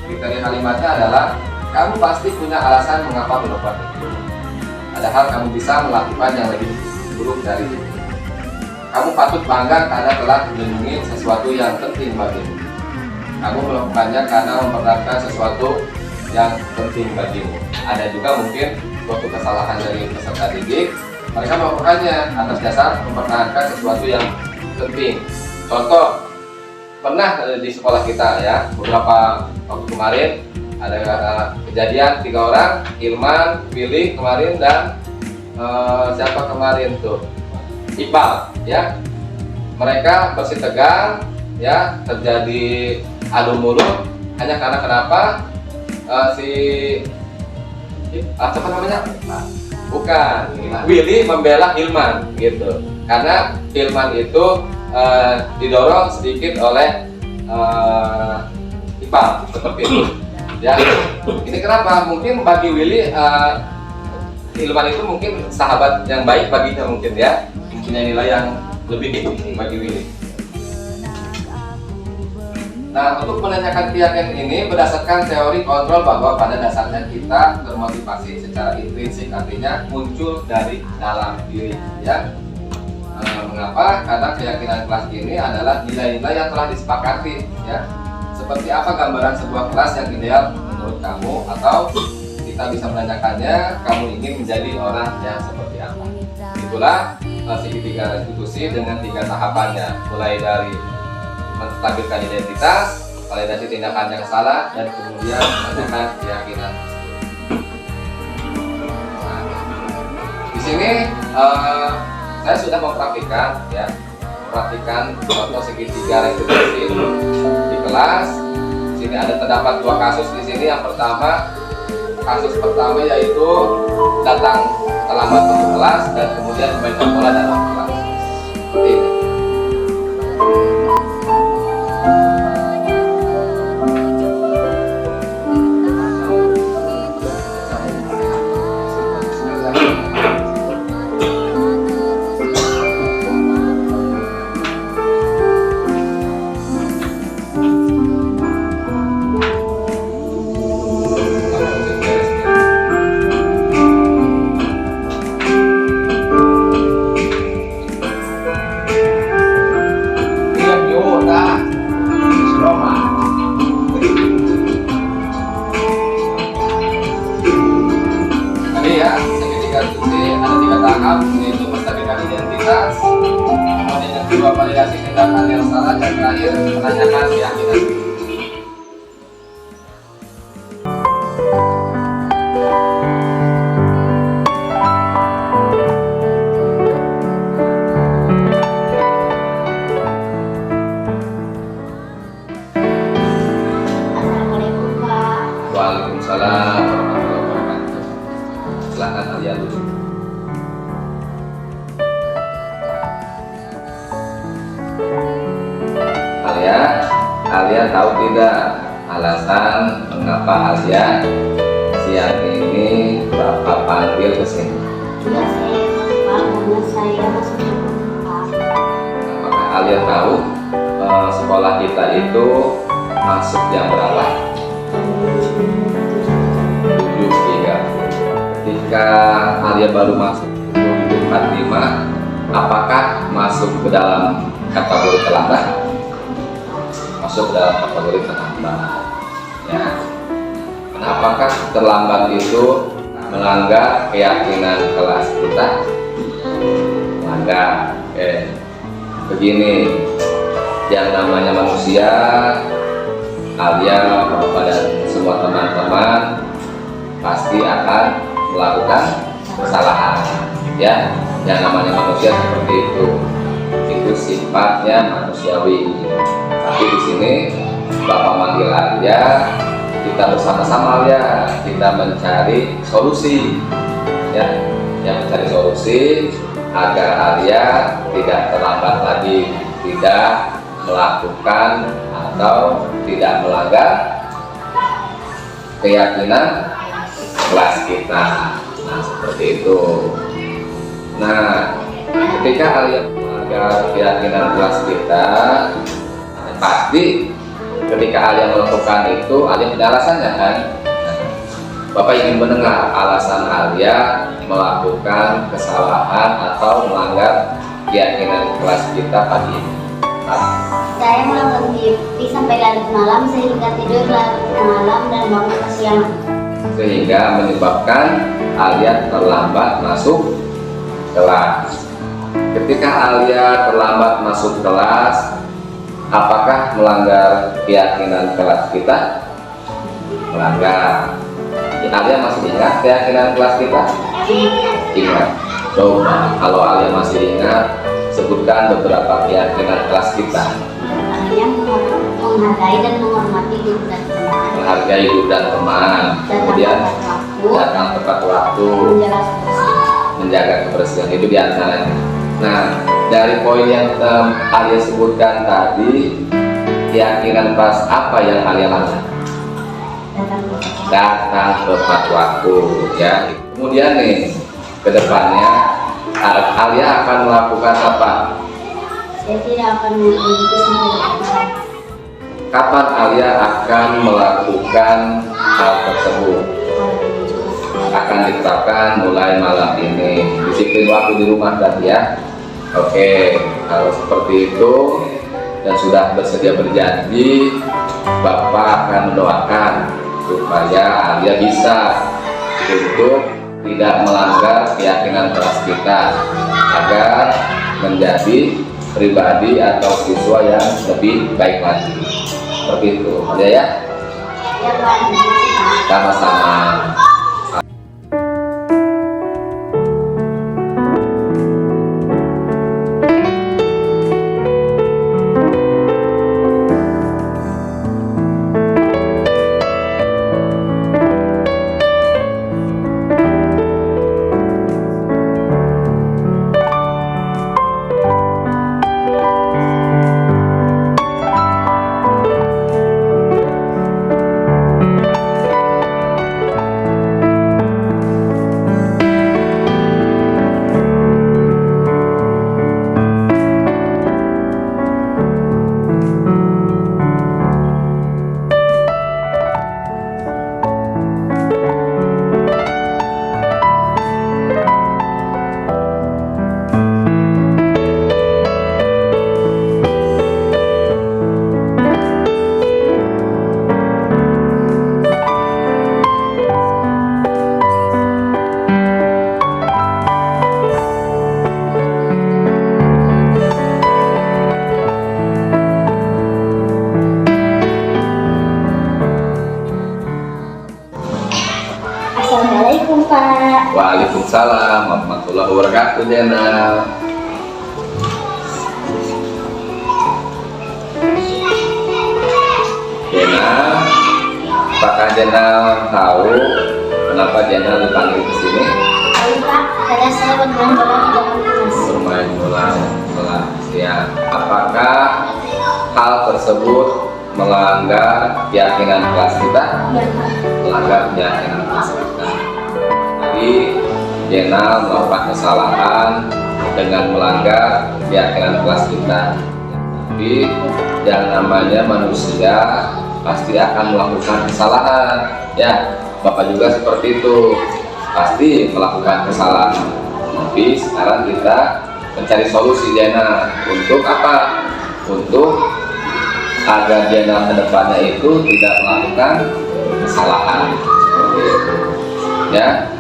kriteria kalimatnya adalah kamu pasti punya alasan mengapa melakukan itu, padahal kamu bisa melakukan yang lebih buruk dari itu. Kamu patut bangga karena telah melindungi sesuatu yang penting bagimu. Kamu melakukannya karena mempertahankan sesuatu yang penting bagimu. Ada juga mungkin suatu kesalahan dari peserta didik, mereka melakukannya atas dasar mempertahankan sesuatu yang penting. Contoh, pernah di sekolah kita, ya, beberapa waktu kemarin ada kejadian 3 orang, Ilman, Willy kemarin, dan siapa kemarin tuh, Iqbal, ya. Mereka bersih tegang, ya, terjadi adu mulut hanya karena kenapa siapa namanya? Bukan, Willy membela Ilman gitu. Karena Ilman itu didorong sedikit oleh Iqbal, seperti itu. Ya, ini kenapa? Mungkin bagi Willy Ilman itu mungkin sahabat yang baik baginya, mungkin, ya, punya nilai yang lebih tinggi bagi Willy. Nah, untuk menanyakan keyakinan ini berdasarkan teori kontrol bahwa pada dasarnya kita termotivasi secara intrinsik, artinya muncul dari dalam diri, ya. Mengapa? Karena keyakinan kelas ini adalah nilai-nilai yang telah disepakati, ya. Seperti apa gambaran sebuah kelas yang ideal menurut kamu, atau kita bisa menanyakannya, kamu ingin menjadi orang yang seperti apa. Itulah segitiga restitusi dengan 3 tahapannya, mulai dari menstabilkan identitas, validasi tindakan yang salah, dan kemudian menanyakan keyakinan. Nah, di sini saya sudah mempraktikkan, ya, contoh segitiga restitusi di kelas. Di sini terdapat 2 kasus di sini. Yang pertama, kasus pertama yaitu datang terlambat ke kelas dan kemudian membaca pola dalam kelas. Seperti ini. Yaitu menstabilkan identitas, kemudian yang kedua validasi tindakan yang salah, dan terakhir menanyakan keyakinan. Waalaikumsalam warahmatullahi wabarakatuh. Silakan Alia dulu. Alia tahu tidak alasan mengapa Alia siang ini Bapak panggil ke sini? Iya, saya karena saya masuk sekolah. Apakah Alia tahu sekolah kita itu masuk jam berapa? 7.30. Ketika Alia baru masuk 7.45, apakah masuk ke dalam kategori terlambat? Masuk dalam kategori terlambat. Ya. Apakah terlambat itu melanggar keyakinan kelas kita? Melanggar. Begini, yang namanya manusia, Alia, Bapak dan semua teman-teman pasti akan melakukan kesalahan. Ya, yang namanya manusia seperti itu. Itu sifatnya manusiawi. Tapi di sini Bapak manggil Alia, kita bersama-sama ya, kita mencari solusi, ya, yang mencari solusi agar Alia tidak terlambat lagi, tidak melakukan atau tidak melanggar keyakinan kelas kita. Nah, seperti itu. Nah, ketika Alia melanggar keyakinan kelas kita, pasti ketika Alia melakukan itu, Alia punya alasannya kan? Bapak ingin mendengar alasan Alia melakukan kesalahan atau melanggar keyakinan kelas kita pagi ini. Saya menonton TV sampai larut malam sehingga tidur larut malam dan bangun kesiangan. Sehingga menyebabkan Alia terlambat masuk kelas. Ketika Alia terlambat masuk kelas, apakah melanggar keyakinan kelas kita? Melanggar. Alia masih ingat keyakinan kelas kita? Ingat. Coba kalau Alia masih ingat, sebutkan beberapa keyakinan kelas kita. Artinya menghargai dan menghormati guru dan teman. Menghargai guru dan teman. Kemudian datang tepat waktu. Menjaga kebersihan itu diantaranya. Nah, dari poin yang Alia sebutkan tadi, keyakinan kelas apa yang Alia lakukan? Datang tepat waktu, ya. Kemudian nih, kedepannya Alia akan melakukan apa? Saya tidak akan mengikuti semua. Kapan Alia akan melakukan hal tersebut? Akan diterapkan mulai malam ini. Disiplin waktu di rumah tadi ya. Oke, kalau seperti itu dan sudah bersedia berjanji, Bapak akan mendoakan supaya Alia bisa untuk tidak melanggar keyakinan kelas kita agar menjadi pribadi atau siswa yang lebih baik lagi. Seperti itu, Alia ya. Ya, Pak. Sama-sama. Assalamualaikum, Pak. Waalaikumsalam warahmatullahi wabarakatuh, Jenal. Jenal, Apakah Jenal tahu kenapa Jenal dipanggil ke sini? Lalu Pak, karena saya bermain bola di dalam kelas. Bermain bola kelas ya. Apakah hal tersebut melanggar keyakinan kelas kita? Ya Pak. Melanggar keyakinan kelas kita. Jadi Jenal melakukan kesalahan dengan melanggar keyakinan kelas kita. Tapi yang namanya manusia pasti akan melakukan kesalahan ya. Bapak juga seperti itu, pasti melakukan kesalahan. Tapi sekarang kita mencari solusi Jenal. Untuk apa? Untuk agar Jenal kedepannya itu tidak melakukan kesalahan. Seperti itu. Ya,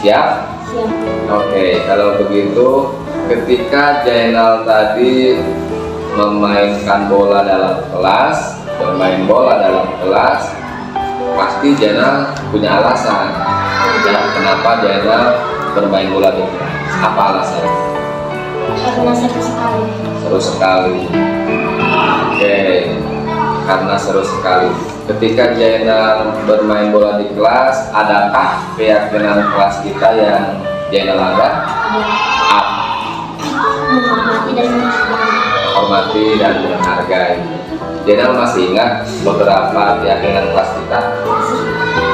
siap? Siap. Oke, kalau begitu ketika Jenal tadi memainkan bola dalam kelas, bermain bola dalam kelas, pasti Jenal punya alasan ya, kenapa Jenal bermain bola di kelas. Apa alasannya? Karena seru sekali. Seru sekali. Oke, karena seru sekali. Ketika Jenal bermain bola di kelas, adakah keyakinan kelas kita yang Jenal langgar? Apa? Menghormati dan menghargai. Hormati dan menghargai. Jenal masih ingat beberapa keyakinan kelas kita?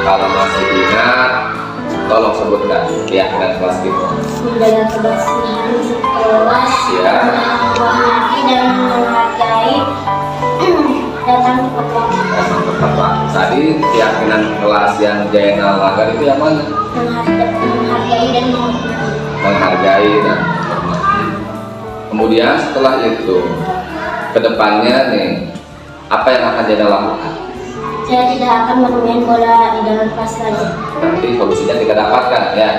Kalau masih ingat, tolong sebutkan keyakinan kelas kita. Menjaga kebersihan kelas, Ya. menghormati dan menghargai, datang tepat waktu. Tadi keyakinan kelas yang Jenal langgar itu yang mana? Menghargai dan menghormati. Menghargai dan menghormati. Kemudian setelah itu, kedepannya nih, apa yang akan Jenal lakukan? Saya tidak akan bermain bola di dalam kelas lagi. Nanti solusinya kita dapatkan ya.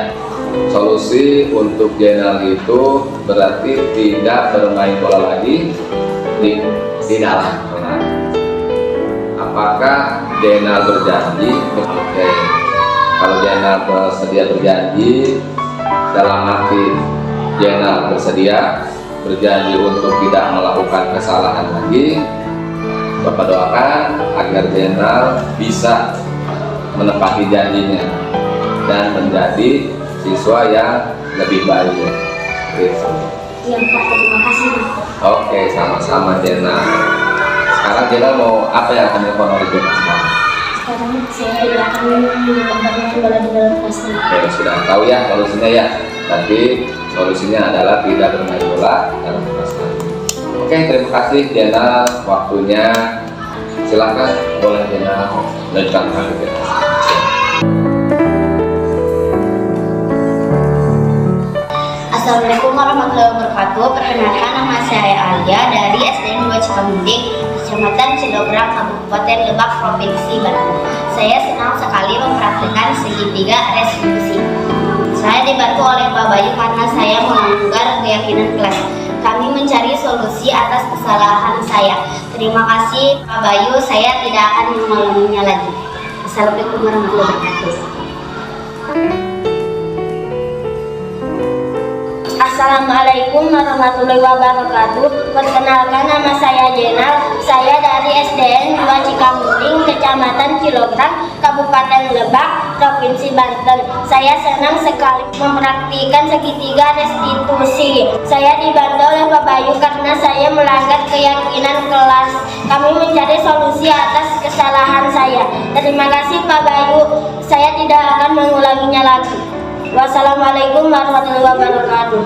Solusi untuk Jenal itu berarti tidak bermain bola lagi di dalam kelas. Apakah Jenal berjanji? Oke. Kalau Jenal bersedia berjanji, dalam hati Jenal bersedia berjanji untuk tidak melakukan kesalahan lagi, Bapak doakan agar Jenal bisa menepati janjinya dan menjadi siswa yang lebih baik. Gitu. Iya Pak, terima kasih. Oke, sama-sama Jenal. Sekarang Jenal mau apa yang akan dilakukan oleh Jenal sekarang? Sekarang saya tidak akan bermain bola di dalam kelas lagi. Oke, sudah tahu ya solusinya ya. Tapi solusinya adalah tidak bermain bola dalam kelas lagi. Oke, terima kasih Jenal waktunya. Silakan boleh Jenal melanjutkan aktivitas. Assalamualaikum warahmatullahi wabarakatuh. Perkenalkan, nama saya Alia dari SDN 2 Cikamundik, Kecamatan Cilograng, Kabupaten Lebak, Provinsi Banten. Saya senang sekali mempraktikkan segitiga restitusi. Saya dibantu oleh Pak Bayu karena saya melanggar keyakinan kelas. Kami mencari solusi atas kesalahan saya. Terima kasih Pak Bayu, saya tidak akan mengulanginya lagi. Assalamualaikum warahmatullahi wabarakatuh. Assalamualaikum warahmatullahi wabarakatuh. Perkenalkan, nama saya Jenal. Saya dari SDN 2 Cikamuning, Kecamatan Cilograng, Kabupaten Lebak, Provinsi Banten. Saya senang sekali mempraktikkan segitiga restitusi. Saya dibantu oleh Pak Bayu karena saya melanggar keyakinan kelas. Kami mencari solusi atas kesalahan saya. Terima kasih Pak Bayu. Saya tidak akan mengulanginya lagi. Wassalamualaikum warahmatullahi wabarakatuh.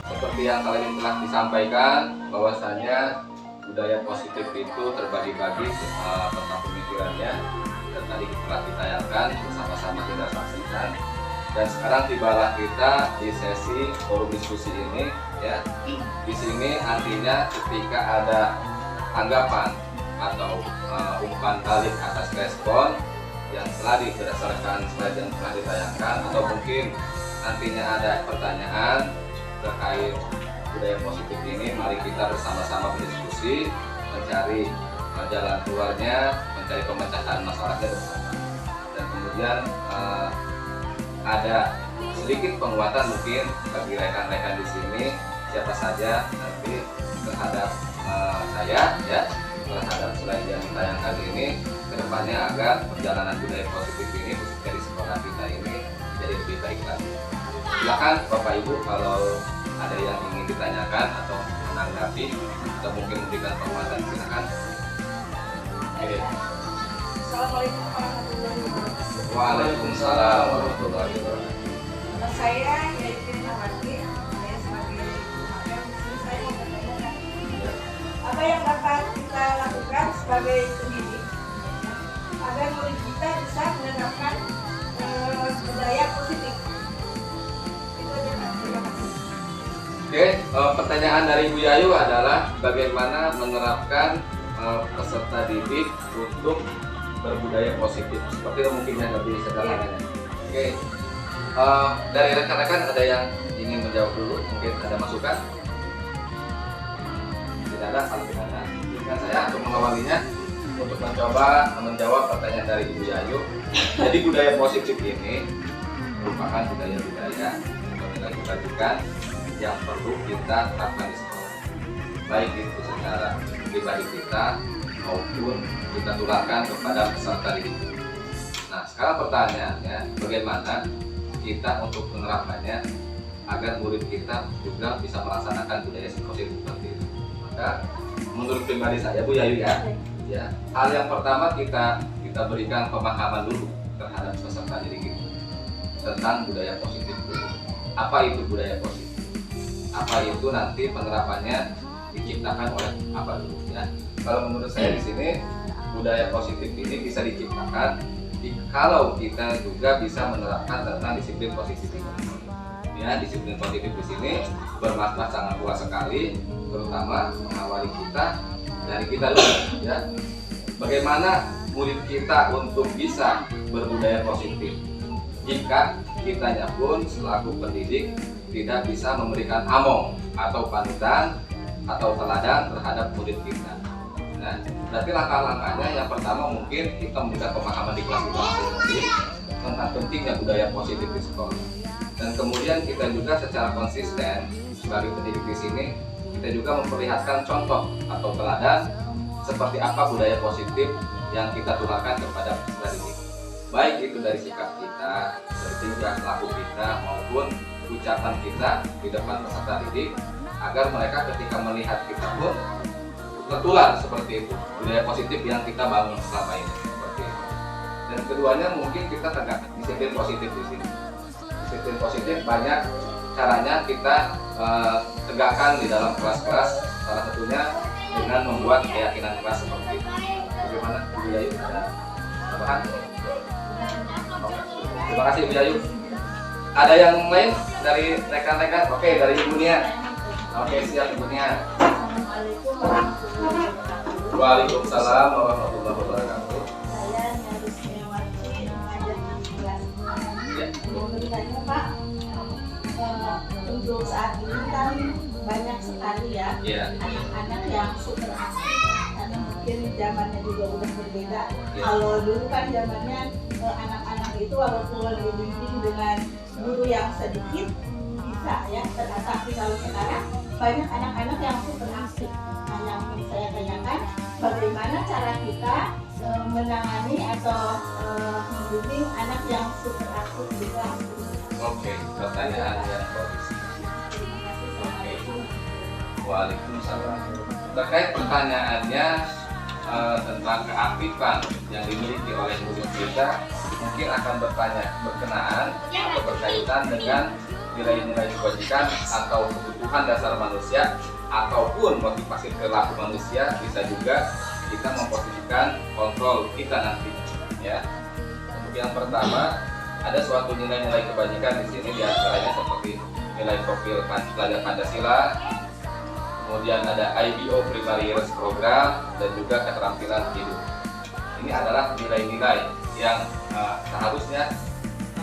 Seperti yang kali ini telah disampaikan, bahwasanya budaya positif itu terbagi-bagi tentang pemikirannya, dan tadi telah ditayangkan bersama-sama kita saksikan. Dan sekarang tibalah kita di sesi forum diskusi ini ya. Di sini artinya ketika ada tanggapan atau umpan balik atas respon yang telah berdasarkan slide yang telah ditayangkan, atau mungkin nantinya ada pertanyaan terkait budaya positif ini, mari kita bersama-sama berdiskusi, mencari jalan keluarnya, mencari pemecahan masalahnya bersama. Dan kemudian kemudian ada sedikit penguatan mungkin bagi rekan-rekan di sini siapa saja nanti terhadap saya ya, terhadap slide yang ditayangkan ini kedepannya agar perjalanan budaya positif ini khususnya di sekolah kita ini jadi lebih baik lagi. Silakan Bapak Ibu kalau ada yang ingin ditanyakan atau menanggapi atau mungkin memberikan penguatan, silakan. Oke. Assalamualaikum warahmatullahi wabarakatuh. Waalaikumsalam warahmatullahi wabarakatuh. Saya yaitu Nawati, saya sebagai ibu magang. Saya mau bertanya, apa yang dapat kita lakukan sebagai pendidik agar murid kita bisa menerapkan budaya positif? Itu aja Pak. Terima kasih. Oke, pertanyaan dari Bu Yayu adalah bagaimana menerapkan peserta didik untuk berbudaya positif. Seperti itu mungkin yang lebih sederhananya. Oke, dari rekan-rekan ada yang ingin menjawab dulu? Mungkin ada masukan? Tidak ada, kalau tidak ada, izinkan saya untuk mengawalinya untuk mencoba menjawab pertanyaan dari Ibu Yayu. Jadi budaya positif ini merupakan budaya-budaya seperti tadi dibagikan yang perlu kita terapkan di sekolah, baik itu secara pribadi kita maupun kita tularkan kepada peserta didik. Nah, sekarang pertanyaannya, bagaimana kita untuk menerapkannya agar murid kita juga bisa melaksanakan budaya positif seperti itu? Maka menurut pribadi saya, Bu Yayu ya, hal yang pertama kita berikan pemahaman dulu terhadap peserta didik itu tentang budaya positif dulu. Apa itu budaya positif? Apa itu nanti penerapannya diciptakan oleh apa dulu ya? Kalau menurut saya di sini budaya positif ini bisa diciptakan kalau kita juga bisa menerapkan tentang disiplin positif ini. Ya, disiplin positif di sini bermakna sangat luas sekali, terutama mengawali kita dari kita dulu ya. Bagaimana murid kita untuk bisa berbudaya positif jika kitanya pun selaku pendidik tidak bisa memberikan among atau panutan atau teladan terhadap murid kita. Nah, berarti langkah-langkahnya yang pertama mungkin kita memberikan pemahaman di kelas kita masing-masing tentang pentingnya budaya positif di sekolah. Dan kemudian kita juga secara konsisten sebagai pendidik di sini kita juga memperlihatkan contoh atau teladan seperti apa budaya positif yang kita tularkan kepada peserta didik. Baik itu dari sikap kita, dari tingkah laku kita maupun ucapan kita di depan peserta didik agar mereka ketika melihat kita pun tertular seperti itu budaya positif yang kita bangun selama ini seperti itu. Dan keduanya mungkin kita tegakkan disiplin positif di sini. Disiplin positif banyak caranya kita tegakkan di dalam kelas-kelas, salah satunya dengan membuat keyakinan kelas seperti itu. Bagaimana Bu Yayu, ada tambahan? Terima kasih Bu Yayu. Ada yang lain dari rekan-rekan? Oke, dari Ibu Nia. Oke, siap Ibu Nia. Assalamualaikum warahmatullahi wabarakatuh. Waalaikumsalam warahmatullahi wabarakatuh. Saya Nyarus Mewati, mengajar di kelas 6. Ya. Mau bertanya Pak, untuk saat ini kan banyak sekali ya Iya. anak-anak yang super asik, karena mungkin zamannya juga udah berbeda. Iya. Kalau dulu kan zamannya anak-anak itu walaupun dibimbing dengan guru yang sedikit bisa ya, tapi kalau sekarang banyak anak-anak yang super asik. Nah, yang saya tanyakan, bagaimana cara kita menangani atau membimbing anak yang super asik di kelas? Oke, pertanyaan yang bagus. Oke. Waalaikumsalam. Terkait pertanyaannya tentang keaktifan yang dimiliki oleh murid kita, mungkin akan berkenaan atau berkaitan dengan nilai-nilai kebajikan atau kebutuhan dasar manusia ataupun motivasi perilaku manusia. Bisa juga kita memposisikan kontrol kita nanti ya. Untuk yang pertama, ada suatu nilai-nilai kebajikan di sini, diantaranya seperti nilai profil pelajar Pancasila, kemudian ada IBO Primary Years Program, dan juga keterampilan hidup. Ini adalah nilai-nilai yang seharusnya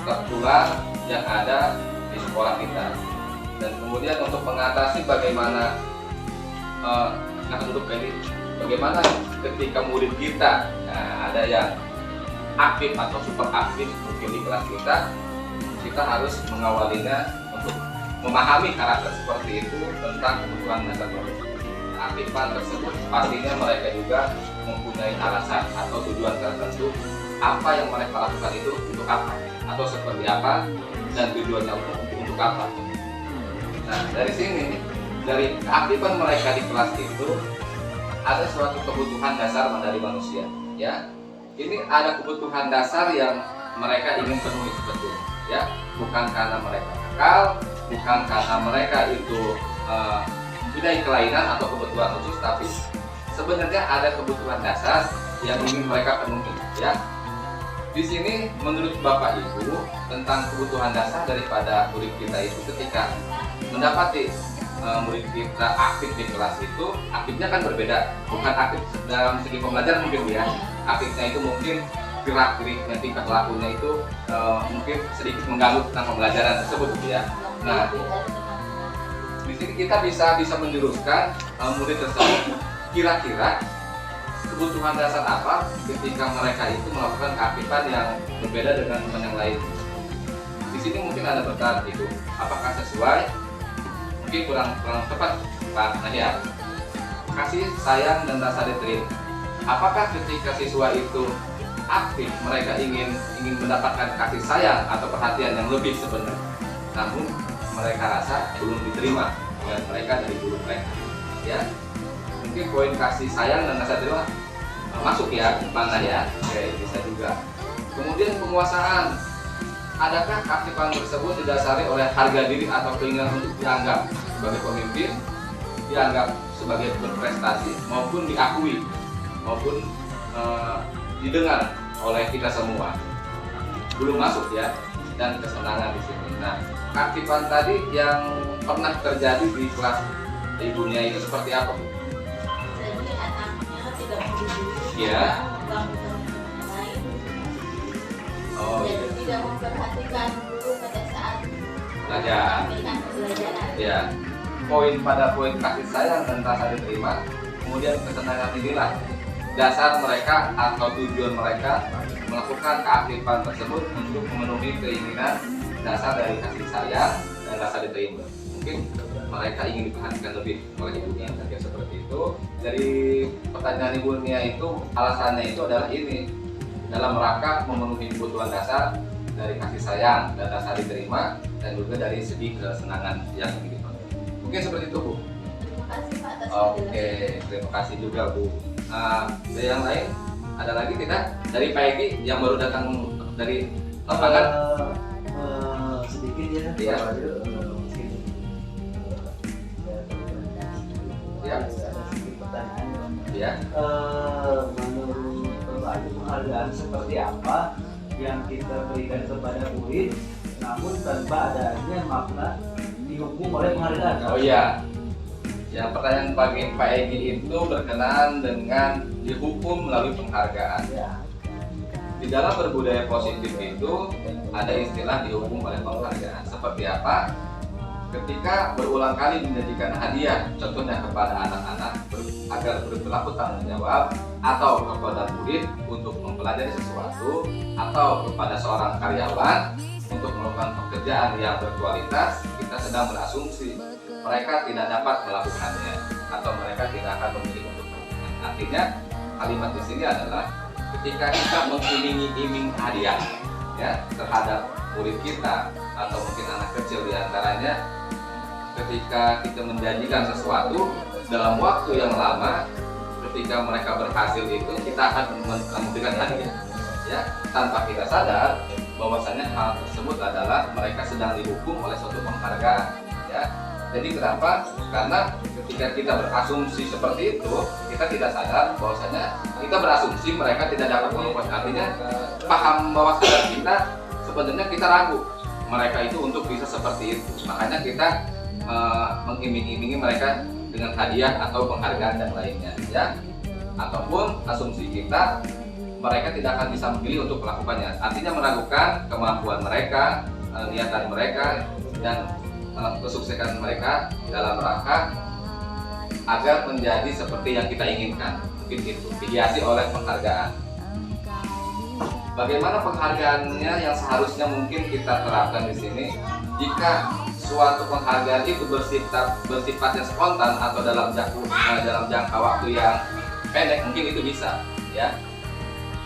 tertular yang ada di sekolah kita. Dan kemudian untuk mengatasi bagaimana bagaimana ketika murid kita ada yang aktif atau super aktif mungkin di kelas kita harus mengawalinya untuk memahami karakter seperti itu tentang kebutuhan dasar manusia. Keaktifan tersebut pastinya mereka juga mempunyai alasan atau tujuan tertentu apa yang mereka lakukan itu untuk apa atau seperti apa dan tujuannya untuk apa. Nah, dari sini, dari keaktifan mereka di kelas itu ada suatu kebutuhan dasar dari manusia, ya. Ini ada kebutuhan dasar yang mereka ingin penuhi sebetulnya, ya. Bukan karena mereka nakal, bukan karena mereka itu mempunyai kelainan atau kebutuhan khusus, tapi sebenarnya ada kebutuhan dasar yang ingin mereka penuhi, ya. Di sini menurut Bapak Ibu tentang kebutuhan dasar daripada murid kita itu ketika mendapati murid kita aktif di kelas itu, aktifnya kan berbeda, bukan aktif dalam segi pembelajaran mungkin ya. Aktifnya itu mungkin gerak-geriknya, tingkah lakunya itu mungkin sedikit mengganggu tentang pembelajaran tersebut ya. Nah, di sini kita bisa menjuruskan murid tersebut kira-kira kebutuhan dasar apa ketika mereka itu melakukan keaktifan yang berbeda dengan teman yang lain. Di sini mungkin ada bertanya itu, apakah sesuai? Mungkin kurang tepat Pak Nahya. Kasih sayang dan rasa diterima. Apakah ketika siswa itu aktif, mereka ingin mendapatkan kasih sayang atau perhatian yang lebih sebenarnya, namun mereka rasa belum diterima oleh mereka dari guru mereka, ya. Mungkin poin kasih sayang dan rasa terima masuk ya mana ya, oke, bisa juga. Kemudian penguasaan, adakah keaktifan tersebut didasari oleh harga diri atau keinginan untuk dianggap sebagai pemimpin, dianggap sebagai berprestasi, maupun diakui, maupun didengar oleh kita semua? Belum masuk ya, dan kesenangan di sini. Nah, keaktifan tadi yang pernah terjadi di kelas ibunya itu seperti apa, Bu? Jadi anaknya tidak peduli Ya. mengganggu teman lain. Oh, Jadi iya. tidak memperhatikan guru pada saat Belajar. memberikan pembelajaran. Ya, poin pada poin kasih sayang dan rasa diterima, kemudian kesenangan inilah dasar mereka atau tujuan mereka melakukan keaktifan tersebut untuk memenuhi keinginan dasar dari kasih sayang dan rasa diterima. Mungkin mereka ingin diperhatikan lebih oleh ibunya, mungkin seperti itu. Dari pertanyaan ibunya itu, alasannya itu adalah ini, dalam rangka memenuhi kebutuhan dasar dari kasih sayang dan rasa diterima, dan juga dari segi kesenangan yang dimiliki. Mungkin seperti itu, Bu. Terima kasih Pak atas Oke, penjelasannya. terima kasih juga, Bu. Dari yang lain ada lagi tidak? Dari Pak Egi yang baru datang dari lapangan. Sedikit ya. Iya. Mungkin Ya. ada sedikit pertanyaan. Ya. Menurut Bapak Ibu, penghargaan seperti apa yang kita berikan kepada murid, namun tanpa adanya makna dihukum oleh penghargaan? Oh iya. Yang pertanyaan Pak Egi itu berkenaan dengan dihukum melalui penghargaan. Ya. Di dalam berbudaya positif itu ada istilah dihukum oleh penghargaan. Seperti apa? Ketika berulang kali menjanjikan hadiah, contohnya kepada anak-anak agar berlaku tanggung jawab, atau kepada murid untuk mempelajari sesuatu, atau kepada seorang karyawan untuk melakukan pekerjaan yang berkualitas, kita sedang berasumsi mereka tidak dapat melakukannya atau mereka tidak akan memilih untuk melakukan. Artinya kalimat di sini adalah ketika kita mengiming-iming hadiah ya terhadap murid kita atau mungkin anak kecil diantaranya, ketika kita menjanjikan sesuatu dalam waktu yang lama, ketika mereka berhasil itu kita akan memberikan hadiah ya, tanpa kita sadar bahwasanya hal tersebut adalah mereka sedang dihukum oleh suatu penghargaan ya. Jadi kenapa? Karena ketika kita berasumsi seperti itu, kita tidak sadar bahwasanya kita berasumsi mereka tidak dapat melakukan. Artinya paham bawah sadar kita sebenarnya kita ragu mereka itu untuk bisa seperti itu. Makanya kita mengiming-imingi mereka dengan hadiah atau penghargaan dan lainnya ya. Ataupun asumsi kita mereka tidak akan bisa memilih untuk melakukannya. Artinya meragukan kemampuan mereka, niatan mereka, dan kesuksesan mereka dalam rangka agar menjadi seperti yang kita inginkan. Mungkin itu dihiasi oleh penghargaan. bagaimana penghargaannya yang seharusnya mungkin kita terapkan di sini. Jika suatu penghargaan itu bersifatnya spontan atau dalam jangka waktu yang pendek, mungkin itu bisa, ya.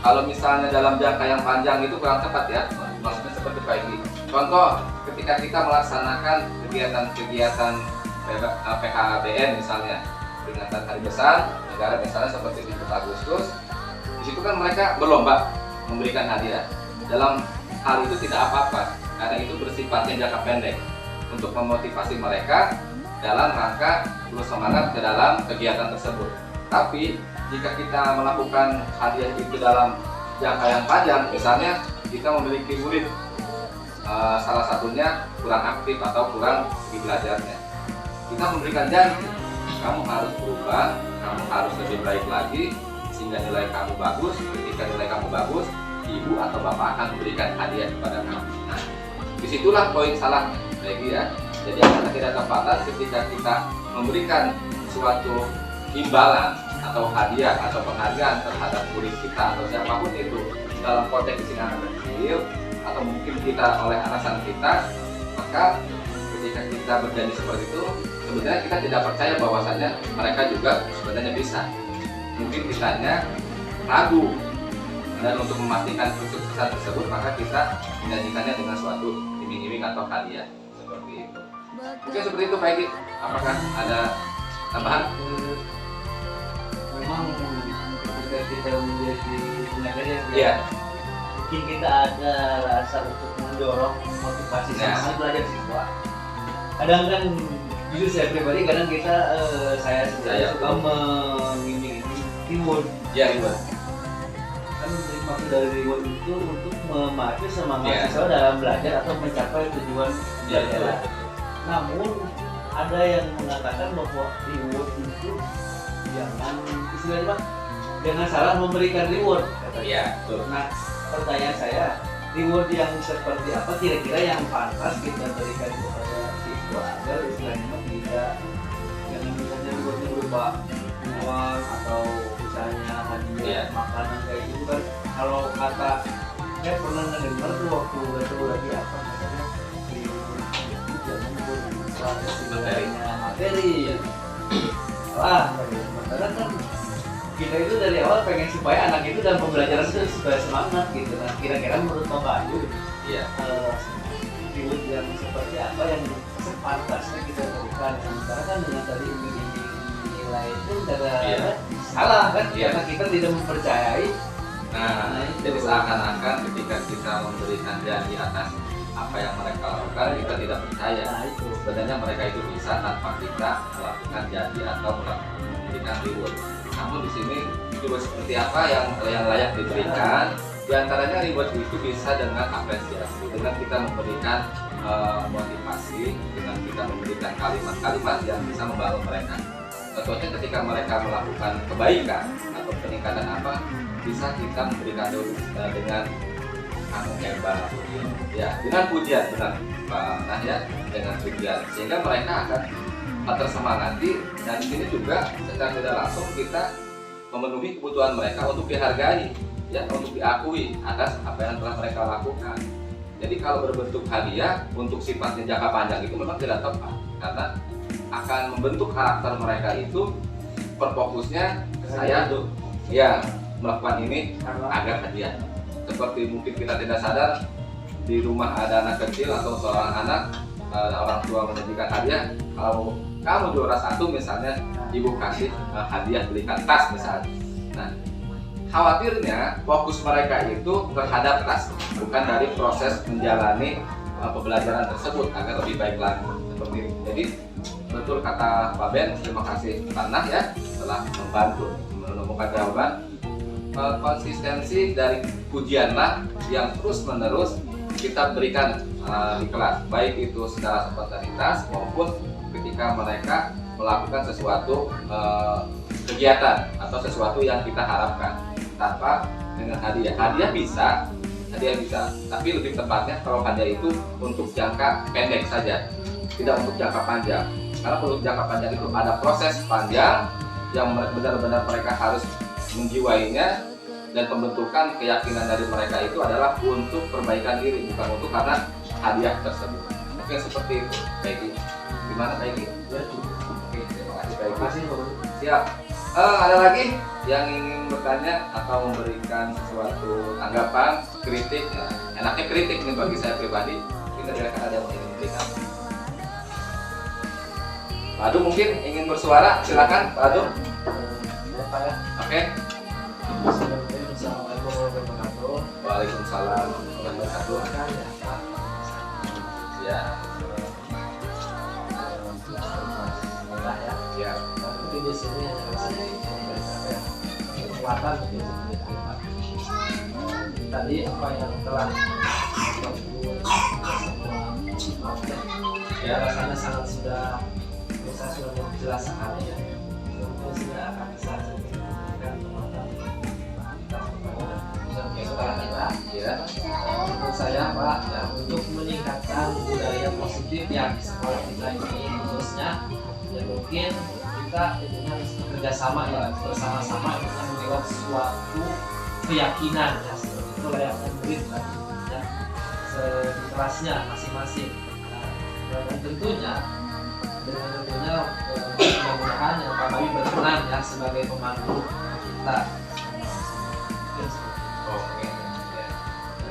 Kalau misalnya dalam jangka yang panjang itu kurang tepat, ya. Maksudnya seperti ini. Contoh, ketika kita melaksanakan kegiatan-kegiatan PHBN misalnya, peringatan Hari Besar Negara misalnya seperti di Agustus, di situ kan mereka berlomba memberikan hadiah. Dalam hal itu tidak apa-apa, karena itu bersifatnya jangka pendek untuk memotivasi mereka dalam rangka terus semangat ke dalam kegiatan tersebut. Tapi jika kita melakukan hadiah itu dalam jangka yang panjang, misalnya kita memiliki murid salah satunya kurang aktif atau kurang di belajarnya, kita memberikan janji, kamu harus berubah, kamu harus lebih baik lagi sehingga nilai kamu bagus. Ketika nilai kamu bagus, ibu atau bapak akan memberikan hadiah kepada kamu. Nah, disitulah poin salahnya, ya. Jadi akan tidak tepat ketika kita memberikan suatu imbalan atau hadiah atau penghargaan terhadap murid kita atau siapapun itu, dalam konteks di sini anak kecil atau mungkin kita oleh atasan kita, maka ketika kita berjanji seperti itu, sebenarnya kita tidak percaya bahwasanya mereka juga sebenarnya bisa. Mungkin kitanya ragu, dan untuk memastikan kesuksesan tersebut maka kita menjanjikannya dengan suatu iming-iming atau hadiah seperti itu. Oke, seperti itu Pak Egi. Apakah ada tambahan? Memang ketika kita menjadi tenaga ya, Iya. mungkin kita ada rasa untuk mendorong motivasi semangat belajar siswa. Kadang kan jujur saya pribadi, kadang kita saya suka mengimbing reward. Ya, Ibu. Kan maksud dari reward itu untuk memacu semangat Ya. siswa dalam belajar atau mencapai tujuan Ya, belajar. Namun ada yang mengatakan bahwa reward itu jangan salah memberikan reward, katanya. Iya, betul. Nah, pertanyaan saya, reward yang seperti apa kira-kira yang pantas kita berikan kepada siswa agar istilahnya tidak, jangan misalnya rewardnya berupa uang atau misalnya hadiah, Iya. makanan kayak gitu kan. Kalau kata saya pernah mendengar tuh waktu itu lagi apa namanya, di jangan bermasalah istilahnya materi. Wah, karena kan kita itu dari awal pengen supaya anak itu dalam pembelajaran itu supaya semangat gitu. Nah, kira-kira menurut Pak Bayu, Iya. reward yang seperti apa yang sepantasnya kita berikan? Sementara kan dengan tadi nilai itu Iya. salah kan, Iya. karena kita tidak mempercayai. Nah, itu. jadi seakan-akan ketika kita memberikan janji atas apa yang mereka lakukan, kita tidak percaya. Nah, itu. Sebenarnya mereka itu bisa tanpa kita melakukan janji atau memberikan reward. Namun di sini reward seperti apa yang layak diberikan? Di antaranya reward itu bisa dengan apresiasi, dengan kita memberikan motivasi, dengan kita memberikan kalimat-kalimat yang bisa membangun mereka. Contohnya ketika mereka melakukan kebaikan atau peningkatan apa, bisa kita memberikan dengan kamu hebat, ya, dengan pujian, benar Pak Nah, ya, dengan pujian, sehingga mereka akan tersemangati. Dan di sini juga secara tidak langsung kita memenuhi kebutuhan mereka untuk dihargai, ya, untuk diakui atas apa yang telah mereka lakukan. Jadi kalau berbentuk hadiah untuk sifatnya jangka panjang itu memang tidak tepat, karena akan membentuk karakter mereka itu berfokusnya saya tuh, ya, melakukan ini agar hadiah. Seperti mungkin kita tidak sadar di rumah ada anak kecil atau seorang anak, orang tua menyajikan hadiah. Kalau kamu juara 1 misalnya, ibu kasih hadiah, belikan tas misalnya. Nah, khawatirnya fokus mereka itu terhadap tas, bukan dari proses menjalani pembelajaran tersebut agar lebih baik lagi. Seperti itu. Jadi betul kata Pak Ben, terima kasih Tanah ya telah membantu menemukan jawaban. Konsistensi dari pujianlah yang terus menerus kita berikan di kelas, baik itu secara spontanitas maupun ketika mereka melakukan sesuatu kegiatan atau sesuatu yang kita harapkan tanpa dengan hadiah. Hadiah bisa, tapi lebih tepatnya kalau hadiah itu untuk jangka pendek saja, tidak untuk jangka panjang. Karena untuk jangka panjang itu ada proses panjang yang benar-benar mereka harus menjiwainya, dan pembentukan keyakinan dari mereka itu adalah untuk perbaikan diri, bukan untuk karena hadiah tersebut. Mungkin seperti itu. Peggy, gimana Peggy? Ya, cukup. Oke, terima kasih Peggy. Terima kasih, Bro. Siap. Ada lagi yang ingin bertanya atau memberikan sesuatu tanggapan, kritik? Ya, enaknya kritik nih bagi saya pribadi. Kita silakan ada yang ingin memberikan. Pak Adu mungkin ingin bersuara, silakan Pak Adu. Ya, Pak ya. Oke. Assalamualaikum warahmatullahi wabarakatuh. Waalaikumsalam warahmatullahi wabarakatuh. Silakan ya, Pak. Ya, Ya. ya. Tapi di sini hanya memberikan kekuatan untuk kita. Tadi apa yang telah ya rasanya sangat sudah saya sudah menjelaskan ya. Mungkin sudah akan saya memberikan kekuatan kepada kita. Ya. Menurut saya Pak, ya, untuk meningkatkan budaya positif yang di sekolah kita ini khususnya, ya mungkin kita dengan bekerjasama ya bersama-sama kita membuat suatu keyakinan ya seperti itu layaknya murid ya di kelasnya masing-masing. Nah, dan tentunya mudah-mudahan yang Pak Bayu berkenan ya sebagai pemandu kita. Oke. Ya.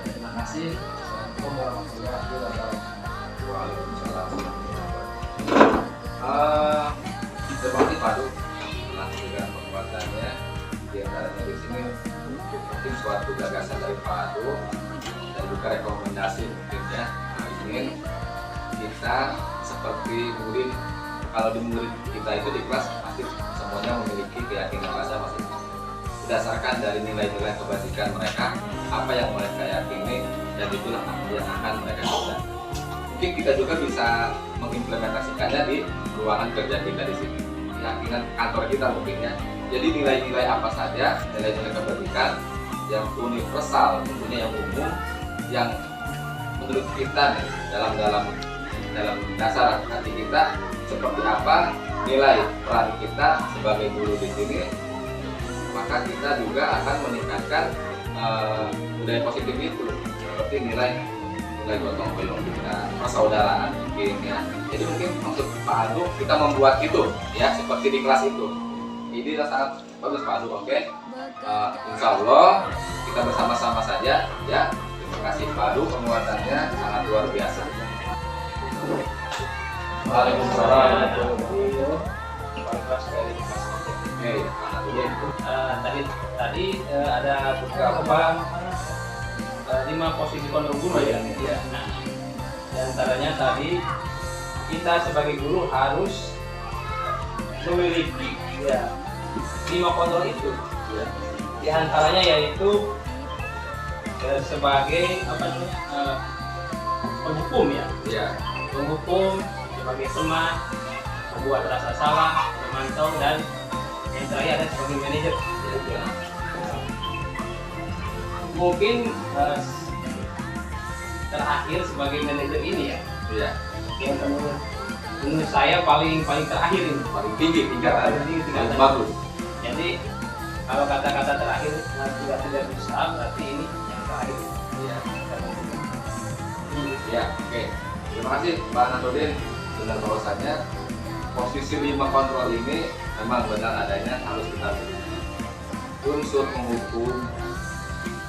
Terima kasih. Assalamualaikum warahmatullahi wabarakatuh. Waalaikumsalam. Terima kasih Pak Adu telah memberikan penguatannya. Di antaranya di sini mungkin suatu gagasan dari Pak Adu dan juga rekomendasi mungkin ya. Ingin kita seperti murid, kalau di murid kita itu di kelas pasti semuanya memiliki keyakinan masing-masing. Berdasarkan dari nilai-nilai kebajikan mereka, apa yang mereka yakini dan itulah yang akan mereka kerjakan. Mungkin kita juga bisa mengimplementasikannya di ruangan kerja kita di sini, keyakinan kantor kita mungkin ya. Jadi nilai-nilai apa saja, nilai-nilai kebajikan yang universal, tentunya yang umum, yang menurut kita nih, dalam dasar hati kita seperti apa nilai peran kita sebagai guru di sini, maka kita juga akan meningkatkan budaya positif itu seperti nilai gotong royong kita, persaudaraan mungkin ya. Jadi mungkin maksud Pak Adu kita membuat itu ya seperti di kelas itu. Ini sangat bagus Pak Adu. Oke. Insya Allah kita bersama-sama saja ya. Terima kasih Pak Adu, penguatannya sangat luar biasa. Waalaikumsalam. Oke, tadi ada beberapa 5 posisi kontrol guru ya. Nah, di antaranya tadi kita sebagai guru harus memiliki 5 kontrol itu. Di antaranya yaitu sebagai penghukum ya. Penghukum, sebagai teman, membuat rasa salah, memantau, dan yang terakhir ada sebagai manajer. Mungkin terakhir sebagai manajer ini ya, yang menurut saya paling terakhir ini, paling tinggi tingkatan, paling bagus. Jadi kalau kata-kata terakhir tidak berusaha, berarti ini yang terakhir. Ya, oke. Terima kasih Pak Nasruddin. Benar bahwasannya posisi 5 kontrol ini memang benar adanya, harus kita miliki. Unsur penghukum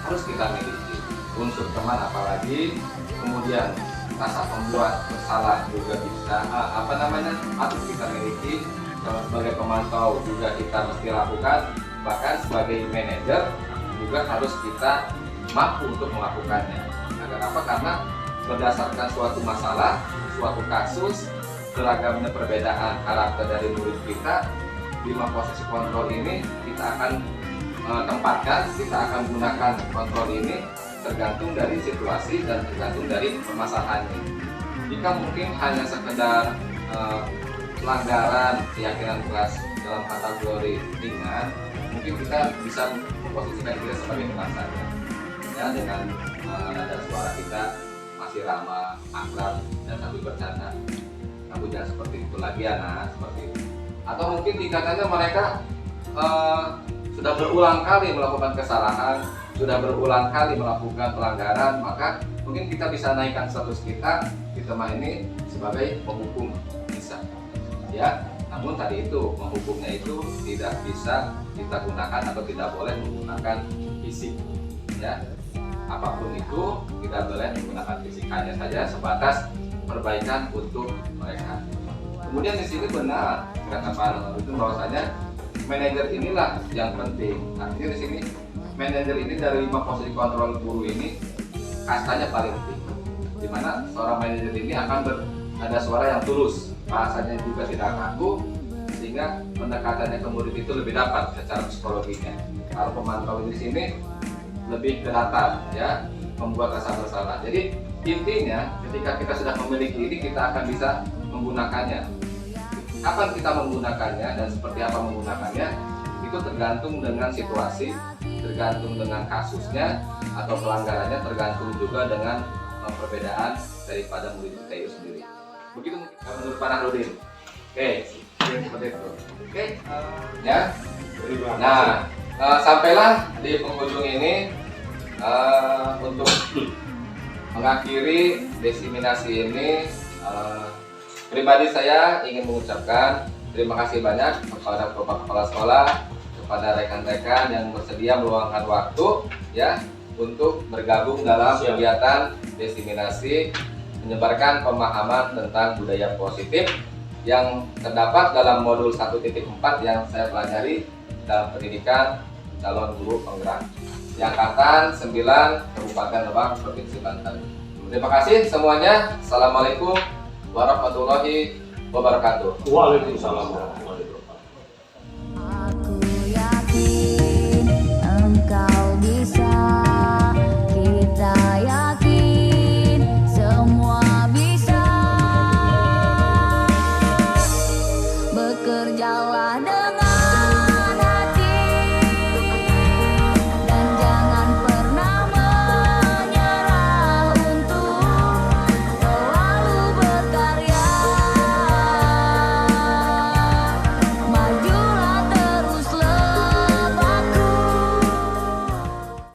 harus kita miliki, unsur teman apalagi, kemudian rasa pembuat bersalah juga bisa patut kita miliki. Sebagai pemantau juga kita mesti lakukan, bahkan sebagai manajer juga harus kita mampu untuk melakukannya. Agar apa? Karena berdasarkan suatu masalah, suatu kasus, beragamnya perbedaan karakter dari murid kita, 5 posisi kontrol ini kita akan tempatkan, kita akan gunakan kontrol ini tergantung dari situasi dan tergantung dari permasalahannya. Jika mungkin hanya sekedar pelanggaran keyakinan kelas dalam kategori ringan, mungkin kita bisa memposisikan diri sebagai teman saja ya, dengan nada suara kita masih ramah, akrab, dan sambil bercanda. Kamu jangan seperti itu lagi ya, nah seperti itu. Atau mungkin tingkatannya mereka sudah berulang kali melakukan kesalahan, sudah berulang kali melakukan pelanggaran, maka mungkin kita bisa naikkan status kita di tempat ini sebagai penghukum bisa, ya. Namun tadi itu menghukumnya itu tidak bisa kita gunakan atau tidak boleh menggunakan fisik, ya. Apapun itu tidak boleh menggunakan fisik, hanya saja sebatas perbaikan untuk mereka. Kemudian di sini benar kata Pak itu bahwasanya manajer inilah yang penting. Artinya di sini manajer ini dari 5 posisi kontrol guru ini kastanya paling tinggi, di mana seorang manajer ini akan ada suara yang tulus, bahasanya juga tidak kaku, sehingga pendekatannya ke murid itu lebih dapat secara psikologinya. Kalau pemantau di sini lebih ke datar, ya, membuat rasa bersalah. Jadi intinya ketika kita sudah memiliki ini, kita akan bisa menggunakannya. Kapan kita menggunakannya dan seperti apa menggunakannya itu tergantung dengan situasi, tergantung dengan kasusnya atau pelanggarannya, tergantung juga dengan perbedaan daripada murid kita itu sendiri. Begitu menurut Pak Nahrudin. Oke, seperti itu. Oke, ya. Nah, sampailah di penghujung ini untuk mengakhiri diseminasi ini. Pribadi saya ingin mengucapkan terima kasih banyak kepada Bapak Kepala Sekolah, kepada rekan-rekan yang bersedia meluangkan waktu, ya, untuk bergabung dalam kegiatan diseminasi menyebarkan pemahaman tentang budaya positif yang terdapat dalam modul 1.4 yang saya pelajari dalam pendidikan calon guru penggerak di angkatan 9 Kabupaten Lebak, Provinsi Banten. Terima kasih semuanya. Assalamualaikum warahmatullahi wabarakatuh. Waalaikumsalam.